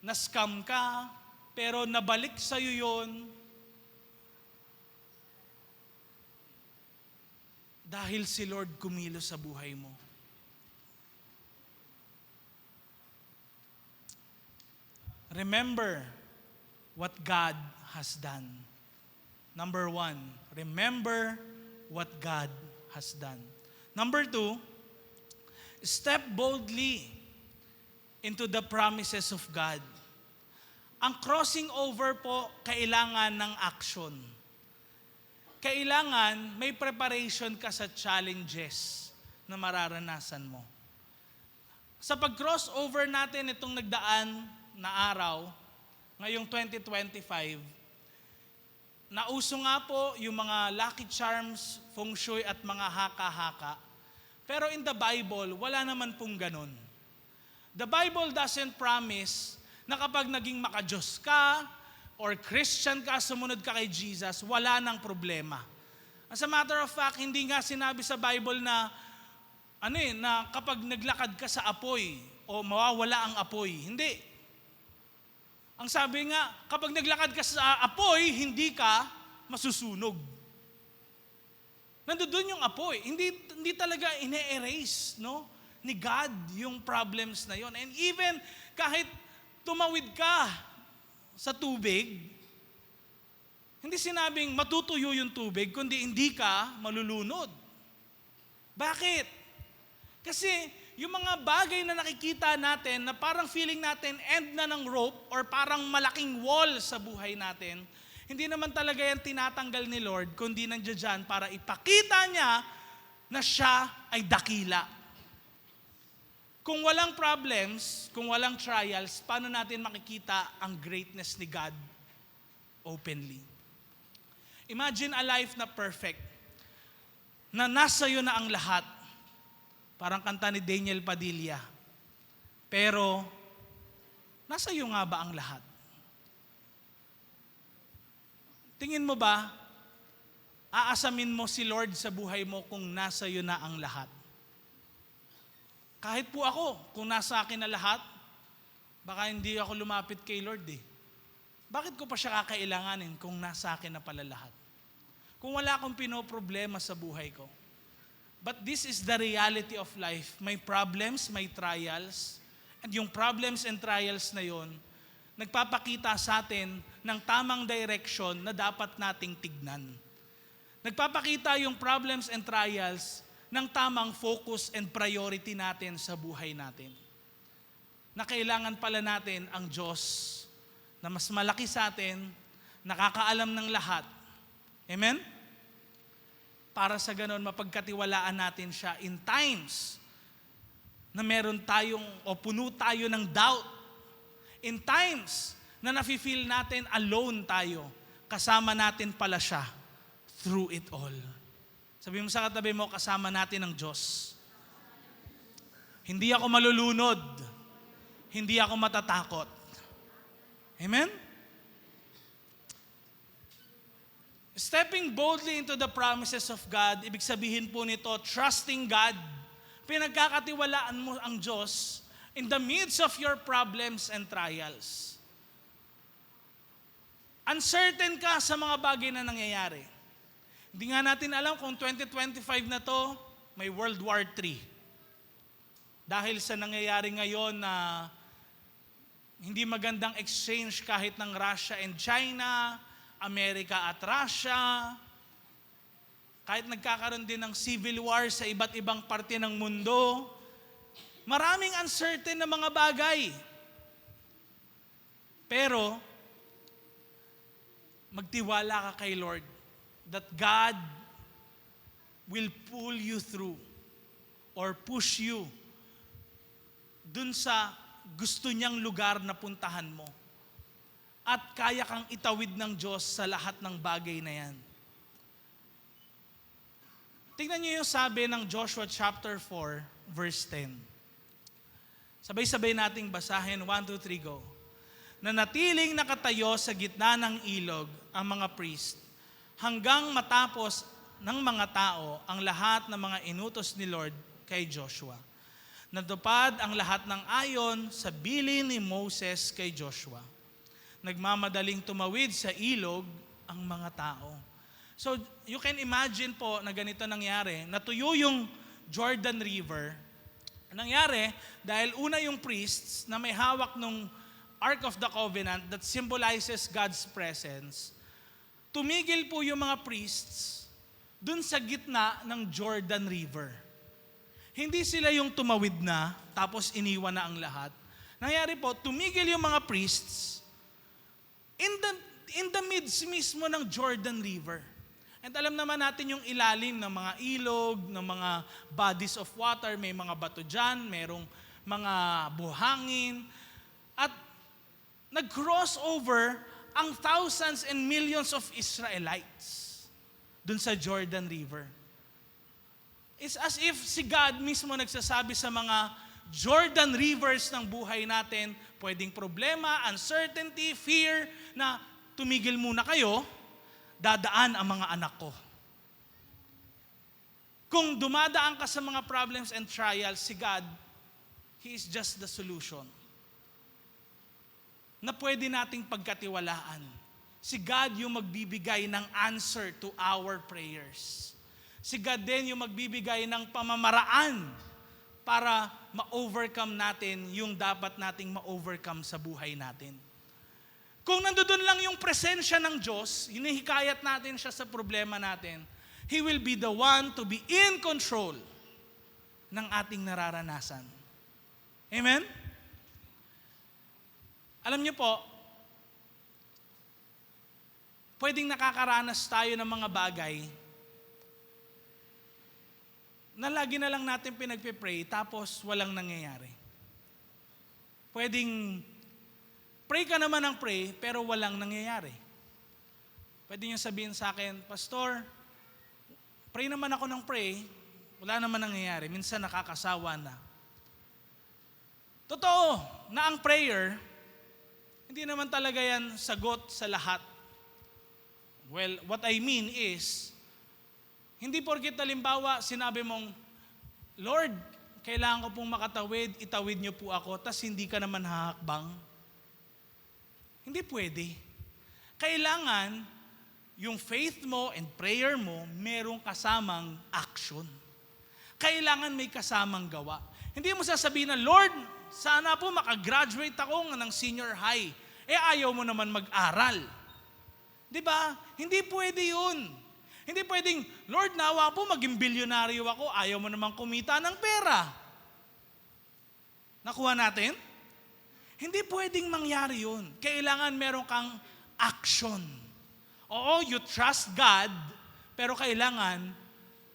na-scam ka, pero nabalik sa'yo yun dahil si Lord kumilos sa buhay mo. Remember what God has done. Number 1, remember what God has done. Number 2, step boldly into the promises of God. Ang crossing over po, kailangan ng action. Kailangan may preparation ka sa challenges na mararanasan mo. Sa pag-cross over natin itong nagdaan na araw, ngayong 2025, nauso nga po yung mga lucky charms, feng shui at mga haka-haka. Pero in the Bible, wala naman pong ganun. The Bible doesn't promise na kapag naging maka-Diyos ka or Christian ka, sumunod ka kay Jesus, wala nang problema. As a matter of fact, hindi nga sinabi sa Bible na na kapag naglakad ka sa apoy o mawawala ang apoy. Hindi. Ang sabi nga, kapag naglakad ka sa apoy, hindi ka masusunog. Nandoon yung apoy. Hindi talaga ine-erase, no, ni God yung problems na yon. And even kahit tumawid ka sa tubig, hindi sinabing matutuyo yung tubig, kundi hindi ka malulunod. Bakit? Kasi yung mga bagay na nakikita natin na parang feeling natin end na ng rope or parang malaking wall sa buhay natin, hindi naman talaga yan tinatanggal ni Lord, kundi nandiyan dyan para ipakita niya na siya ay dakila. Kung walang problems, kung walang trials, paano natin makikita ang greatness ni God openly? Imagine a life na perfect, na nasa iyo na ang lahat. Parang kanta ni Daniel Padilla. Pero, nasa iyo nga ba ang lahat? Tingin mo ba, aasamin mo si Lord sa buhay mo kung nasa iyo na ang lahat? Kahit po ako, kung nasa akin na lahat, baka hindi ako lumapit kay Lord eh. Bakit ko pa siya kakailanganin kung nasa akin na pala lahat? Kung wala akong pinoproblema sa buhay ko. But this is the reality of life. May problems, may trials. And yung problems and trials na yon, nagpapakita sa atin ng tamang direction na dapat nating tignan. Nagpapakita yung problems and trials ng tamang focus and priority natin sa buhay natin. Na kailangan pala natin ang Diyos na mas malaki sa atin, nakakaalam ng lahat. Amen? Para sa ganon, mapagkatiwalaan natin siya in times na meron tayong o puno tayo ng doubt. In times na nafe-feel natin alone tayo, kasama natin pala siya through it all. Sabi mo sa katabi mo, kasama natin ang Diyos. Hindi ako malulunod. Hindi ako matatakot. Amen? Stepping boldly into the promises of God, ibig sabihin po nito, trusting God. Pinagkakatiwalaan mo ang Diyos in the midst of your problems and trials. Uncertain ka sa mga bagay na nangyayari. Hindi nga natin alam kung 2025 na to, may World War III. Dahil sa nangyayari ngayon na hindi magandang exchange kahit ng Russia and China, Amerika at Russia, kahit nagkakaroon din ng civil war sa iba't ibang parte ng mundo, maraming uncertain na mga bagay. Pero, magtiwala ka kay Lord that God will pull you through or push you dun sa gusto niyang lugar na puntahan mo. At kaya kang itawid ng Diyos sa lahat ng bagay na yan. Tingnan niyo yung sabi ng Joshua chapter 4, verse 10. Sabay-sabay nating basahin, 1, 2, 3, go. Nanatiling nakatayo sa gitna ng ilog ang mga priest, hanggang matapos ng mga tao ang lahat ng mga inutos ni Lord kay Joshua. Natupad ang lahat ng ayon sa bilin ni Moses kay Joshua. Nagmamadaling tumawid sa ilog ang mga tao. So, you can imagine po na ganito nangyari. Natuyo yung Jordan River. Nangyari dahil una yung priests na may hawak ng Ark of the Covenant that symbolizes God's presence. Tumigil po yung mga priests dun sa gitna ng Jordan River. Hindi sila yung tumawid na, tapos iniwan na ang lahat. Nangyari po, tumigil yung mga priests in the midst mismo ng Jordan River. And alam naman natin yung ilalim ng mga ilog, ng mga bodies of water, may mga bato dyan, merong mga buhangin. At nag-cross over ang thousands and millions of Israelites dun sa Jordan River. It's as if si God mismo nagsasabi sa mga Jordan rivers ng buhay natin, pwedeng problema, uncertainty, fear, na tumigil muna kayo, dadaan ang mga anak ko. Kung dumadaan ka sa mga problems and trials, si God, He is just the solution na pwede nating pagkatiwalaan. Si God yung magbibigay ng answer to our prayers. Si God din yung magbibigay ng pamamaraan para ma-overcome natin yung dapat nating ma-overcome sa buhay natin. Kung nandoon lang yung presensya ng Diyos, hinihikayat natin siya sa problema natin, He will be the one to be in control ng ating nararanasan. Amen? Alam niyo po, pwedeng nakakaranas tayo ng mga bagay na lagi na lang natin pinagpipray tapos walang nangyayari. Pwedeng pray ka naman ng pray pero walang nangyayari. Pwede niyo sabihin sa akin, Pastor, pray naman ako ng pray, wala naman nangyayari. Minsan nakakasawa na. Totoo na ang prayer, hindi naman talaga yan sagot sa lahat. Well, what I mean is, hindi porket halimbawa sinabi mong, Lord, kailangan ko pong makatawid, itawid niyo po ako, tas hindi ka naman hahakbang. Hindi pwede. Kailangan, yung faith mo and prayer mo, merong kasamang action. Kailangan may kasamang gawa. Hindi mo sasabihin na, Lord, sana po makagraduate ako ng senior high. Ayaw mo naman mag-aral. Di ba? Hindi pwede yun. Hindi pwedeng, Lord, nawa po maging bilyonaryo ako, ayaw mo naman kumita ng pera. Nakuha natin? Hindi pwedeng mangyari yun. Kailangan meron kang action. Oo, you trust God, pero kailangan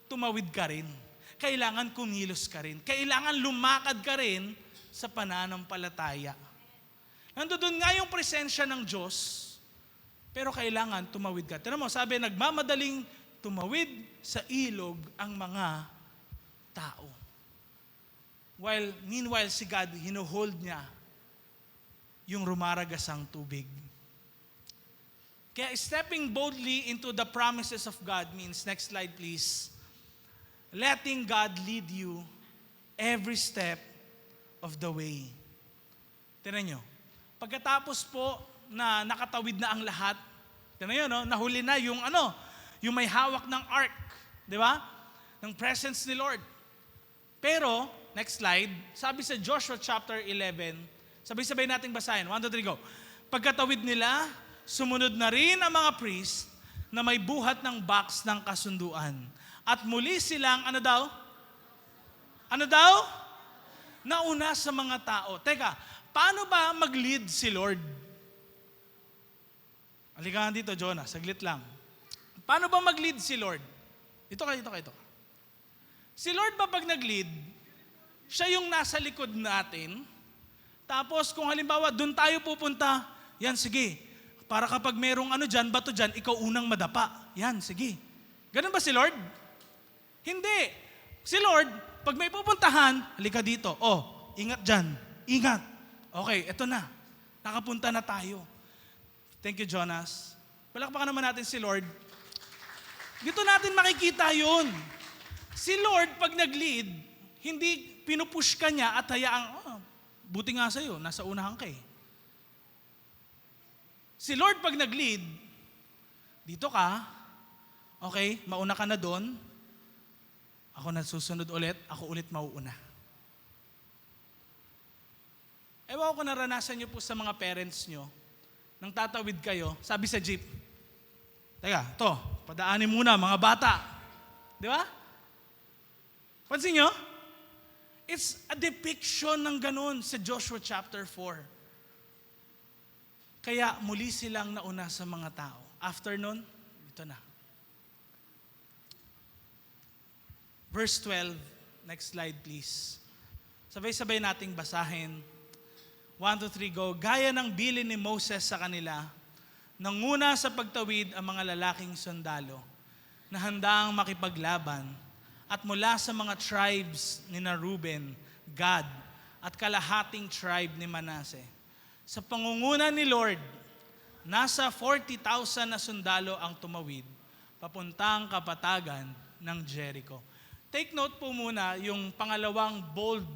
tumawid ka rin. Kailangan kumilos ka rin. Kailangan lumakad ka rin sa pananampalataya. Nandoon nga yung presensya ng Diyos, pero kailangan tumawid ka. Tignan mo, sabi, nagmamadaling tumawid sa ilog ang mga tao. Meanwhile, si God, hinuhold niya yung rumaragasang tubig. Kaya stepping boldly into the promises of God means, next slide please, letting God lead you every step of the way. Tignan nyo, pagkatapos po na nakatawid na ang lahat, tignan nyo, no? Nahuli na yung yung may hawak ng ark, di ba? Ng presence ni Lord. Pero, next slide, sabi sa Joshua chapter 11, sabay-sabay nating basahin. 1, 2, 3, go. Pagkatawid nila, sumunod na rin ang mga priest na may buhat ng box ng kasunduan. At muli silang, ano daw? Nauna sa mga tao. Teka, paano ba mag-lead si Lord? Halika nga dito, Jonah, saglit lang. Paano ba mag-lead si Lord? Ito ka. Si Lord ba pag nag-lead, siya yung nasa likod natin, tapos kung halimbawa doon tayo pupunta, yan sige, para kapag merong bato dyan, ikaw unang madapa. Yan, sige. Ganun ba si Lord? Hindi. Si Lord, pag may pupuntahan, halika dito. Oh, ingat dyan. Ingat. Okay, eto na. Nakapunta na tayo. Thank you, Jonas. Palakpakan naman natin si Lord. Dito natin makikita yun. Si Lord, pag nag-lead, hindi pinupush ka niya at hayaang, buti nga sa'yo, nasa unahan ka eh. Si Lord, pag nag-lead, dito ka, okay, mauna ka na doon, ako na susunod ulit, ako ulit mauuna. Ewan ko naranasan niyo po sa mga parents niyo, nang tatawid kayo, sabi sa jeep, teka, padaanin muna mga bata. Di ba? Pansin nyo? It's a depiction ng ganun sa Joshua chapter 4. Kaya muli silang nauna sa mga tao. After nun, ito na. Verse 12, next slide please. Sabay-sabay nating basahin. 1, 2, 3, go. Gaya ng bilin ni Moses sa kanila, nanguna sa pagtawid ang mga lalaking sundalo na handang makipaglaban at mula sa mga tribes ni Reuben, Gad at kalahating tribe ni Manasseh. Sa pangunguna ni Lord, nasa 40,000 na sundalo ang tumawid papuntang kapatagan ng Jericho. Take note po muna yung pangalawang bold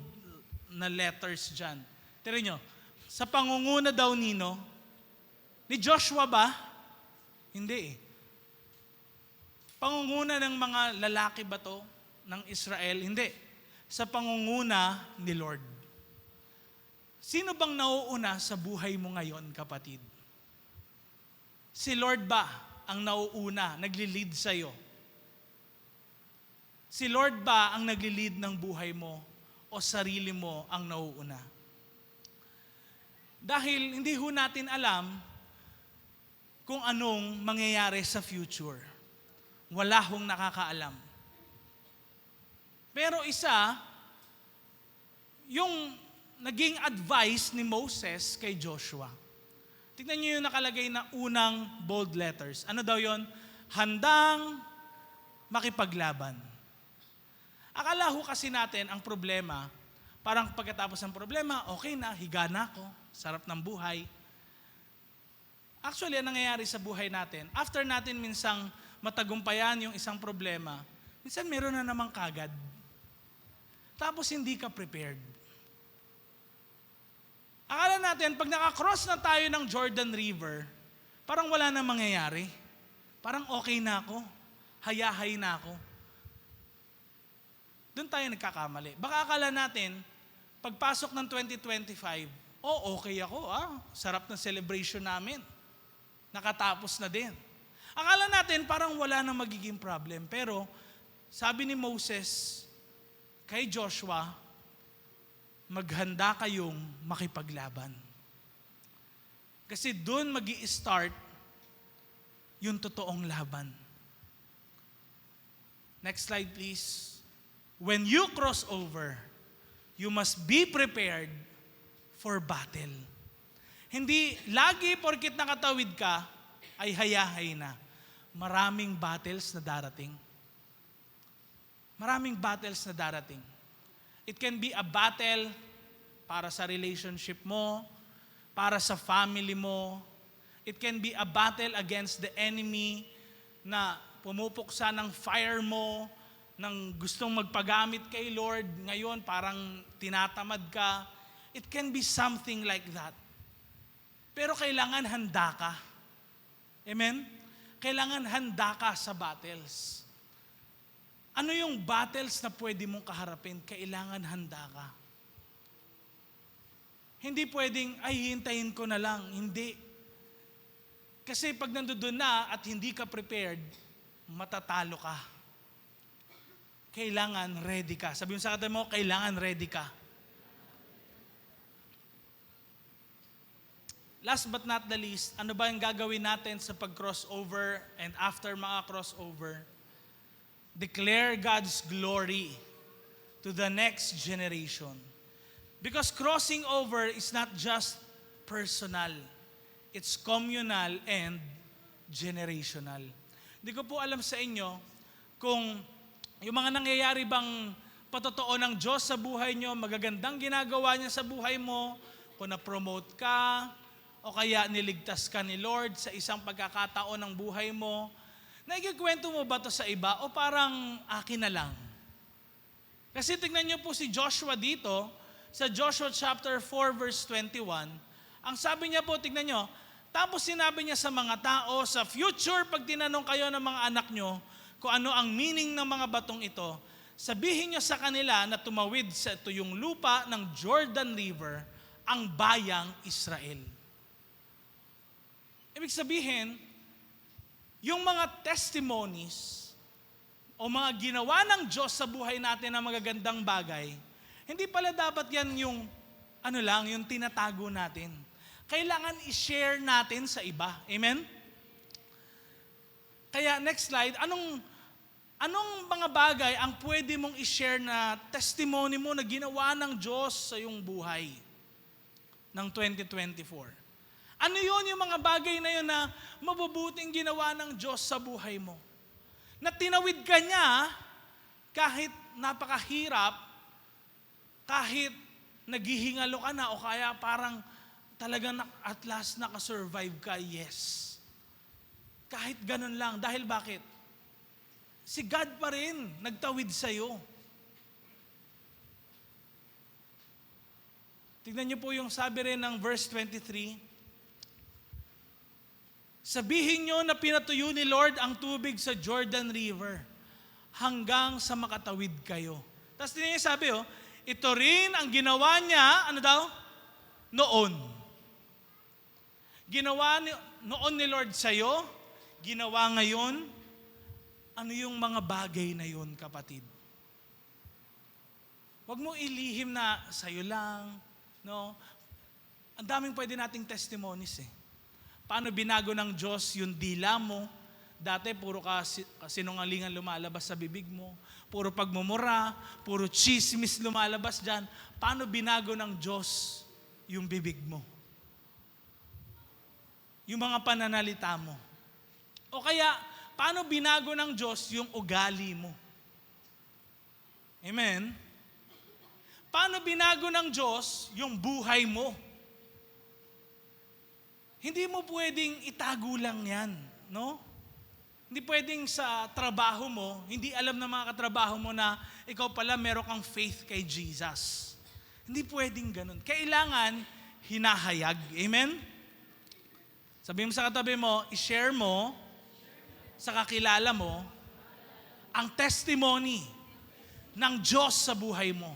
na letters dyan. Tira nyo, sa pangunguna daw nino, ni Joshua ba? Hindi eh. Pangunguna ng mga lalaki ba to ng Israel? Hindi. Sa pangunguna ni Lord. Sino bang nauuna sa buhay mo ngayon, kapatid? Si Lord ba ang nauuna, nagli-lead sa'yo? Si Lord ba ang nagli-lead ng buhay mo o sarili mo ang nauuna? Dahil hindi ho natin alam kung anong mangyayari sa future. Wala hong nakakaalam. Pero isa, yung naging advice ni Moses kay Joshua. Tingnan niyo yung nakalagay na unang bold letters. Ano daw yon? Handang makipaglaban. Akala ho kasi natin ang problema, parang pagkatapos ng problema, okay na, higa na ako, sarap ng buhay. Actually, ang nangyayari sa buhay natin, after natin minsang matagumpayan yung isang problema, minsan meron na namang kagad. Tapos hindi ka prepared. Akala natin, pag nakakross na tayo ng Jordan River, parang wala na mangyayari. Parang okay na ako, hayahay na ako. Doon tayo nagkakamali. Baka akala natin, pagpasok ng 2025, okay ako, sarap ng celebration namin. Nakatapos na din. Akala natin parang wala nang magiging problem. Pero sabi ni Moses kay Joshua, maghanda kayong makipaglaban. Kasi doon magi-start yung totoong laban. Next slide please. When you cross over, you must be prepared for battle. Hindi lagi porkit nakatawid ka, ay hayahay na. Maraming battles na darating. Maraming battles na darating. It can be a battle para sa relationship mo, para sa family mo. It can be a battle against the enemy na pumupuksa ng fire mo, ng gustong magpagamit kay Lord. Ngayon parang tinatamad ka. It can be something like that. Pero kailangan handa ka. Amen? Kailangan handa ka sa battles. Ano yung battles na pwede mong kaharapin? Kailangan handa ka. Hindi pwedeng, hintayin ko na lang. Hindi. Kasi pag nandoon na at hindi ka prepared, matatalo ka. Kailangan ready ka. Sabi mo sa kata mo, kailangan ready ka. Last but not the least, ano ba yung gagawin natin sa pag-crossover and after maka-crossover? Declare God's glory to the next generation. Because crossing over is not just personal. It's communal and generational. Hindi ko po alam sa inyo kung yung mga nangyayari bang patotoo ng Diyos sa buhay nyo, magagandang ginagawa niya sa buhay mo, kung na-promote ka, o kaya niligtas ka ni Lord sa isang pagkakataon ng buhay mo, naikikwento mo ba to sa iba o parang akin na lang? Kasi tingnan niyo po si Joshua dito, sa Joshua chapter 4 verse 21, ang sabi niya po, tingnan niyo, tapos sinabi niya sa mga tao, sa future, pag tinanong kayo ng mga anak niyo, kung ano ang meaning ng mga batong ito, sabihin niyo sa kanila na tumawid sa tuyong lupa ng Jordan River, ang bayang Israel. Ibig sabihin, yung mga testimonies o mga ginawa ng Diyos sa buhay natin na magagandang bagay, hindi pala dapat yan yung yung tinatago natin. Kailangan i-share natin sa iba. Amen? Kaya next slide, anong mga bagay ang pwede mong i-share na testimony mo na ginawa ng Diyos sa iyong buhay ng 2024? Ano yun yung mga bagay na yun na mabubuting ginawa ng Diyos sa buhay mo? Na tinawid ka niya kahit napakahirap, kahit naghihingalo ka na o kaya parang talagang at last nakasurvive ka, yes. Kahit ganun lang. Dahil bakit? Si God pa rin nagtawid sa'yo. Tignan niyo po yung sabi rin ng verse 23, sabihin nyo na pinatuyo ni Lord ang tubig sa Jordan River hanggang sa makatawid kayo. Tapos din sabi, ito rin ang ginawa niya, noon. Ginawa noon ni Lord sa'yo, ginawa ngayon, ano yung mga bagay na yun, kapatid? Huwag mo ilihim na sa'yo lang, no? Ang daming pwede nating testimonies Paano binago ng Diyos yung dila mo? Dati puro kasinungalingan lumalabas sa bibig mo. Puro pagmumura, puro chismis lumalabas dyan. Paano binago ng Diyos yung bibig mo? yung mga pananalita mo. O kaya, paano binago ng Diyos yung ugali mo? Amen? Paano binago ng Diyos yung buhay mo? Hindi mo pwedeng itago lang yan, no? Hindi pwedeng sa trabaho mo, hindi alam ng mga katrabaho mo na ikaw pala meron kang faith kay Jesus. Hindi pwedeng ganun. Kailangan hinahayag. Amen? Sabi mo sa katabi mo, i-share mo sa kakilala mo ang testimony ng Diyos sa buhay mo.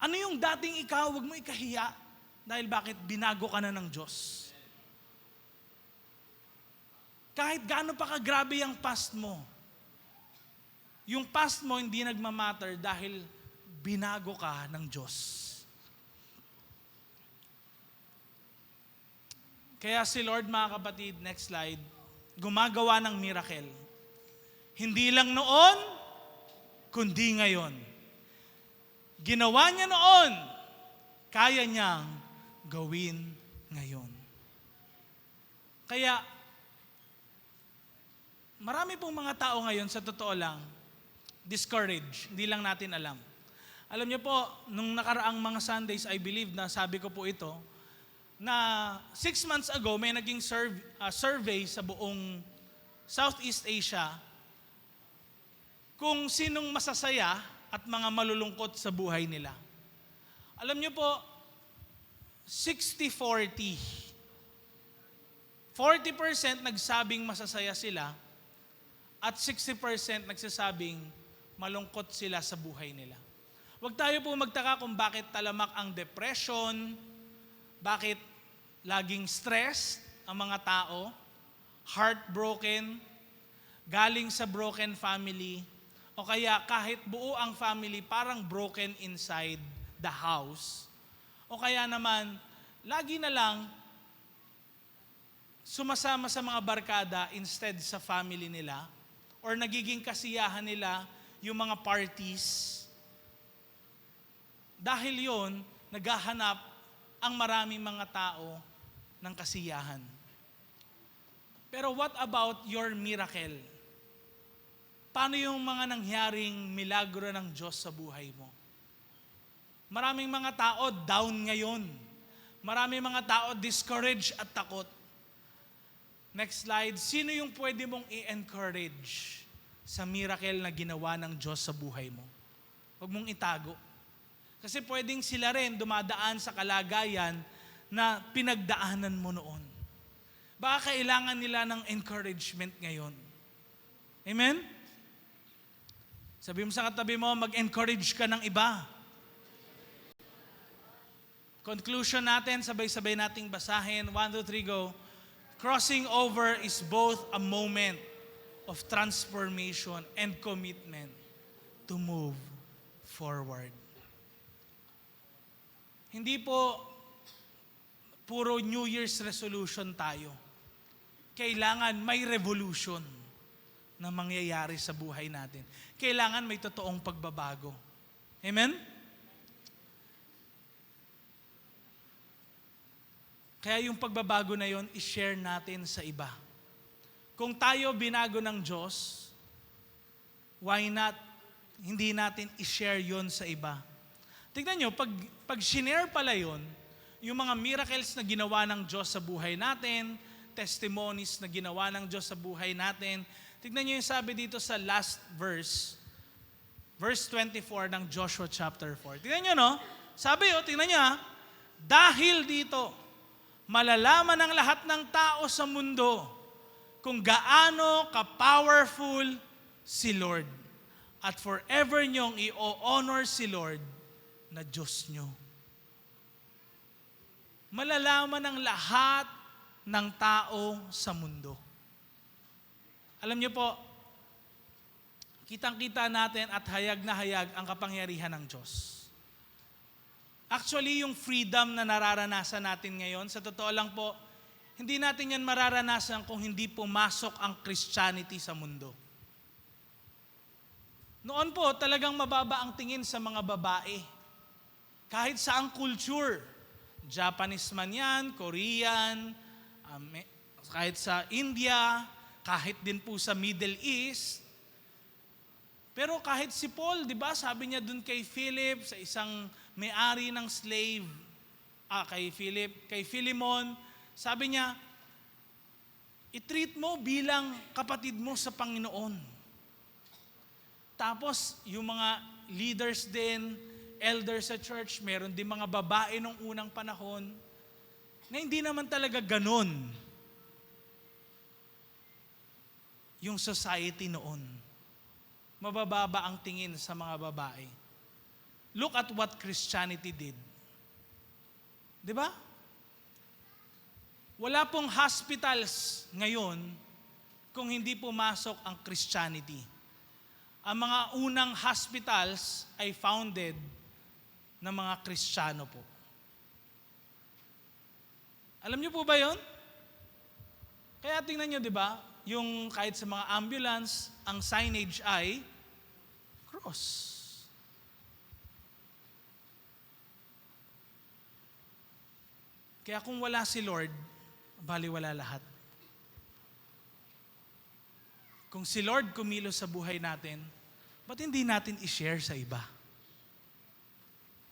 Ano yung dating ikaw, huwag mo ikahiya. Dahil bakit? Binago ka na ng Diyos. Kahit gaano pa kagrabe ang past mo, yung past mo hindi nagmamatter dahil binago ka ng Diyos. Kaya si Lord, mga kapatid, next slide, gumagawa ng miracle. Hindi lang noon, kundi ngayon. Ginawa niya noon, kaya niyang gawin ngayon. Kaya, marami pong mga tao ngayon, sa totoo lang, discouraged. Hindi lang natin alam. Alam niyo po, nung nakaraang mga Sundays, I believe na sabi ko po ito, na 6 months ago, may naging survey sa buong Southeast Asia kung sinong masasaya at mga malulungkot sa buhay nila. Alam niyo po, 60-40. 40% nagsabing masasaya sila at 60% nagsasabing malungkot sila sa buhay nila. Huwag tayo po magtaka kung bakit talamak ang depression, bakit laging stress ang mga tao, heartbroken, galing sa broken family, o kaya kahit buo ang family parang broken inside the house. O kaya naman, lagi na lang sumasama sa mga barkada instead sa family nila, or nagiging kasiyahan nila yung mga parties. Dahil yon, naghahanap ang maraming mga tao ng kasiyahan. Pero what about your miracle? Paano yung mga nangyaring milagro ng Diyos sa buhay mo? Maraming mga tao down ngayon. Maraming mga tao discouraged at takot. Next slide. Sino yung pwede mong i-encourage sa miracle na ginawa ng Diyos sa buhay mo? Huwag mong itago. Kasi pwedeng sila rin dumadaan sa kalagayan na pinagdaanan mo noon. Baka kailangan nila ng encouragement ngayon. Amen? Sabi mo sa katabi mo, mag-encourage ka ng iba. Conclusion natin, sabay-sabay nating basahin. 1, 2, 3, go. Crossing over is both a moment of transformation and commitment to move forward. Hindi po puro New Year's resolution tayo. Kailangan may revolution na mangyayari sa buhay natin. Kailangan may totoong pagbabago. Amen? Kaya yung pagbabago na yon, i-share natin sa iba. Kung tayo binago ng Diyos, why not hindi natin i-share yon sa iba? Tignan nyo, pag sinare pala yon, yung mga miracles na ginawa ng Diyos sa buhay natin, testimonies na ginawa ng Diyos sa buhay natin, tignan nyo yung sabi dito sa last verse 24 ng Joshua chapter 4. Tignan nyo, no? Sabi, tignan nyo, dahil dito, malalaman ng lahat ng tao sa mundo kung gaano ka-powerful si Lord. At forever nyong i-honor si Lord na Diyos nyo. Malalaman ng lahat ng tao sa mundo. Alam niyo po, kitang-kita natin at hayag na hayag ang kapangyarihan ng Diyos. Actually, yung freedom na nararanasan natin ngayon, sa totoo lang po, hindi natin yan mararanasan kung hindi pumasok ang Christianity sa mundo. Noon po, talagang mababa ang tingin sa mga babae. Kahit saang culture, Japanese man yan, Korean, kahit sa India, kahit din po sa Middle East. Pero kahit si Paul, di ba, sabi niya dun kay Philip, sa isang may-ari ng slave, kay Philemon, sabi niya, i-treat mo bilang kapatid mo sa Panginoon. Tapos, yung mga leaders din, elders sa church, meron din mga babae nung unang panahon, na hindi naman talaga ganun yung society noon. Mabababa ang tingin sa mga babae. Look at what Christianity did. Di ba? Wala pong hospitals ngayon kung hindi pumasok ang Christianity. Ang mga unang hospitals ay founded ng mga Kristiyano po. Alam niyo po ba yon? Kaya tingnan niyo, di ba? Yung kahit sa mga ambulance, ang signage ay cross. Kaya kung wala si Lord, baliwala lahat. Kung si Lord kumilos sa buhay natin, ba't hindi natin i-share sa iba?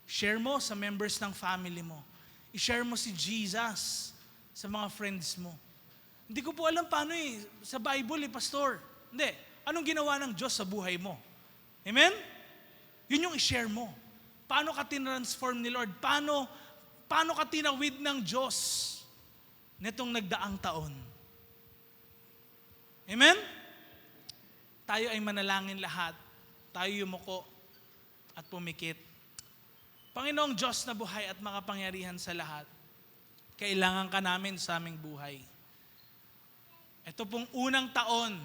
Share mo sa members ng family mo. I-share mo si Jesus sa mga friends mo. Hindi ko po alam paano sa Bible Pastor. Hindi. Anong ginawa ng Diyos sa buhay mo? Amen? Yun yung i-share mo. Paano ka tinransform ni Lord? Paano ka tinawid ng Diyos nitong nagdaang taon? Amen? Tayo ay manalangin lahat. Tayo yumuko at pumikit. Panginoong Diyos na buhay at makapangyarihan sa lahat, kailangan ka namin sa aming buhay. Ito pong unang taon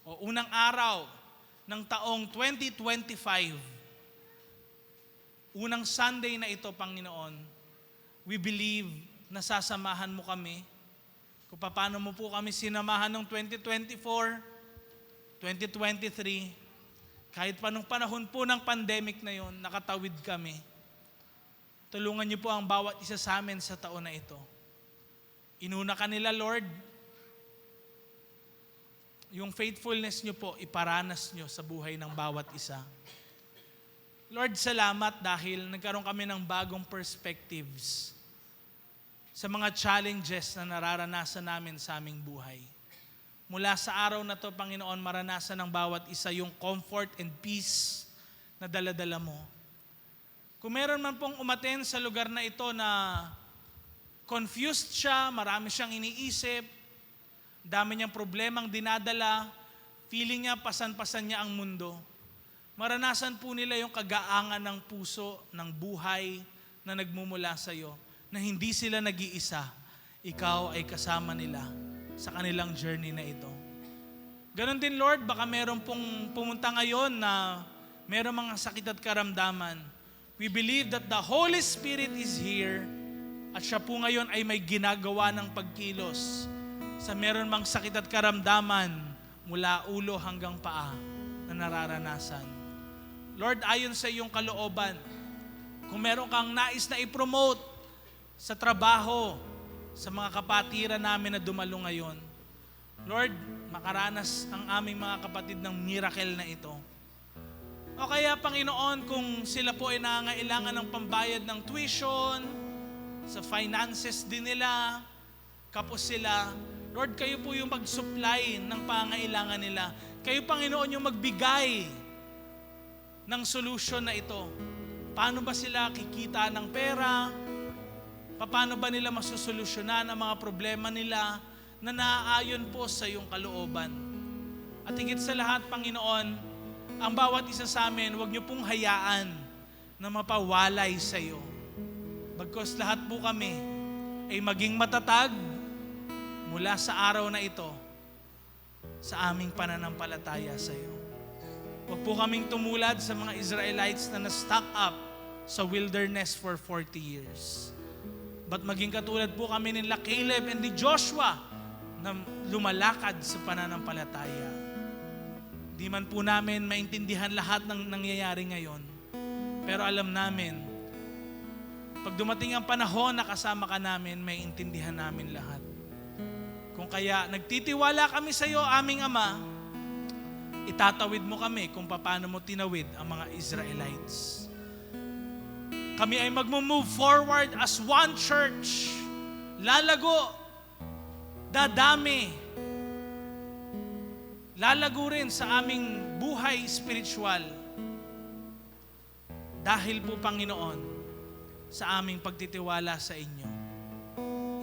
o unang araw ng taong 2025, unang Sunday na ito, Panginoon, we believe na sasamahan mo kami. Kung paano mo po kami sinamahan ng 2024, 2023, kahit pa nung panahon po ng pandemic na yon, nakatawid kami. Tulungan niyo po ang bawat isa sa amin sa taon na ito. Inuna ka nila, Lord. Yung faithfulness niyo po, iparanas niyo sa buhay ng bawat isa. Lord, salamat dahil nagkaroon kami ng bagong perspectives sa mga challenges na nararanasan namin sa aming buhay. Mula sa araw na to, Panginoon, maranasan ng bawat isa yung comfort and peace na dala-dala mo. Kung meron man pong umaten sa lugar na ito na confused siya, marami siyang iniisip, dami niyang problemang dinadala, feeling niya pasan-pasan niya ang mundo, maranasan po nila yung kagaangan ng puso, ng buhay na nagmumula sa iyo, na hindi sila nag-iisa, ikaw ay kasama nila sa kanilang journey na ito. Ganon din, Lord, baka meron pong pumunta ngayon na meron mga sakit at karamdaman. We believe that the Holy Spirit is here at siya po ngayon ay may ginagawa ng pagkilos sa meron mang sakit at karamdaman mula ulo hanggang paa na nararanasan. Lord, ayon sa iyong kalooban, kung meron kang nais na i-promote sa trabaho, sa mga kapatiran namin na dumalo ngayon, Lord, makaranas ang aming mga kapatid ng miracle na ito. O kaya, Panginoon, kung sila po ay nangangailangan ng pambayad ng tuition, sa finances din nila, kapos sila, Lord, kayo po yung mag-supply ng pangangailangan nila. Kayo, Panginoon, yung magbigay ng solution na ito. Paano ba sila kikita ng pera? Paano ba nila masusolusyonan ang mga problema nila na naaayon po sa iyong kalooban? At higit sa lahat, Panginoon, ang bawat isa sa amin, huwag niyo pong hayaan na mapawalay sa iyo. Bagkus lahat po kami ay maging matatag mula sa araw na ito sa aming pananampalataya sa iyo. Huwag po kaming tumulad sa mga Israelites na na-stuck up sa wilderness for 40 years. But maging katulad po kami nila Caleb and ni Joshua na lumalakad sa pananampalataya. Di man po namin maintindihan lahat ng nangyayari ngayon. Pero alam namin, pag dumating ang panahon na kasama ka namin, maintindihan namin lahat. Kung kaya nagtitiwala kami sa iyo, aming Ama, itatawid mo kami kung paano mo tinawid ang mga Israelites. Kami ay mag-move forward as one church. Lalago, dadami, lalago rin sa aming buhay spiritual. Dahil po, Panginoon, sa aming pagtitiwala sa inyo.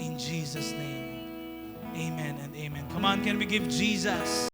In Jesus' name, amen and amen. Come on, can we give Jesus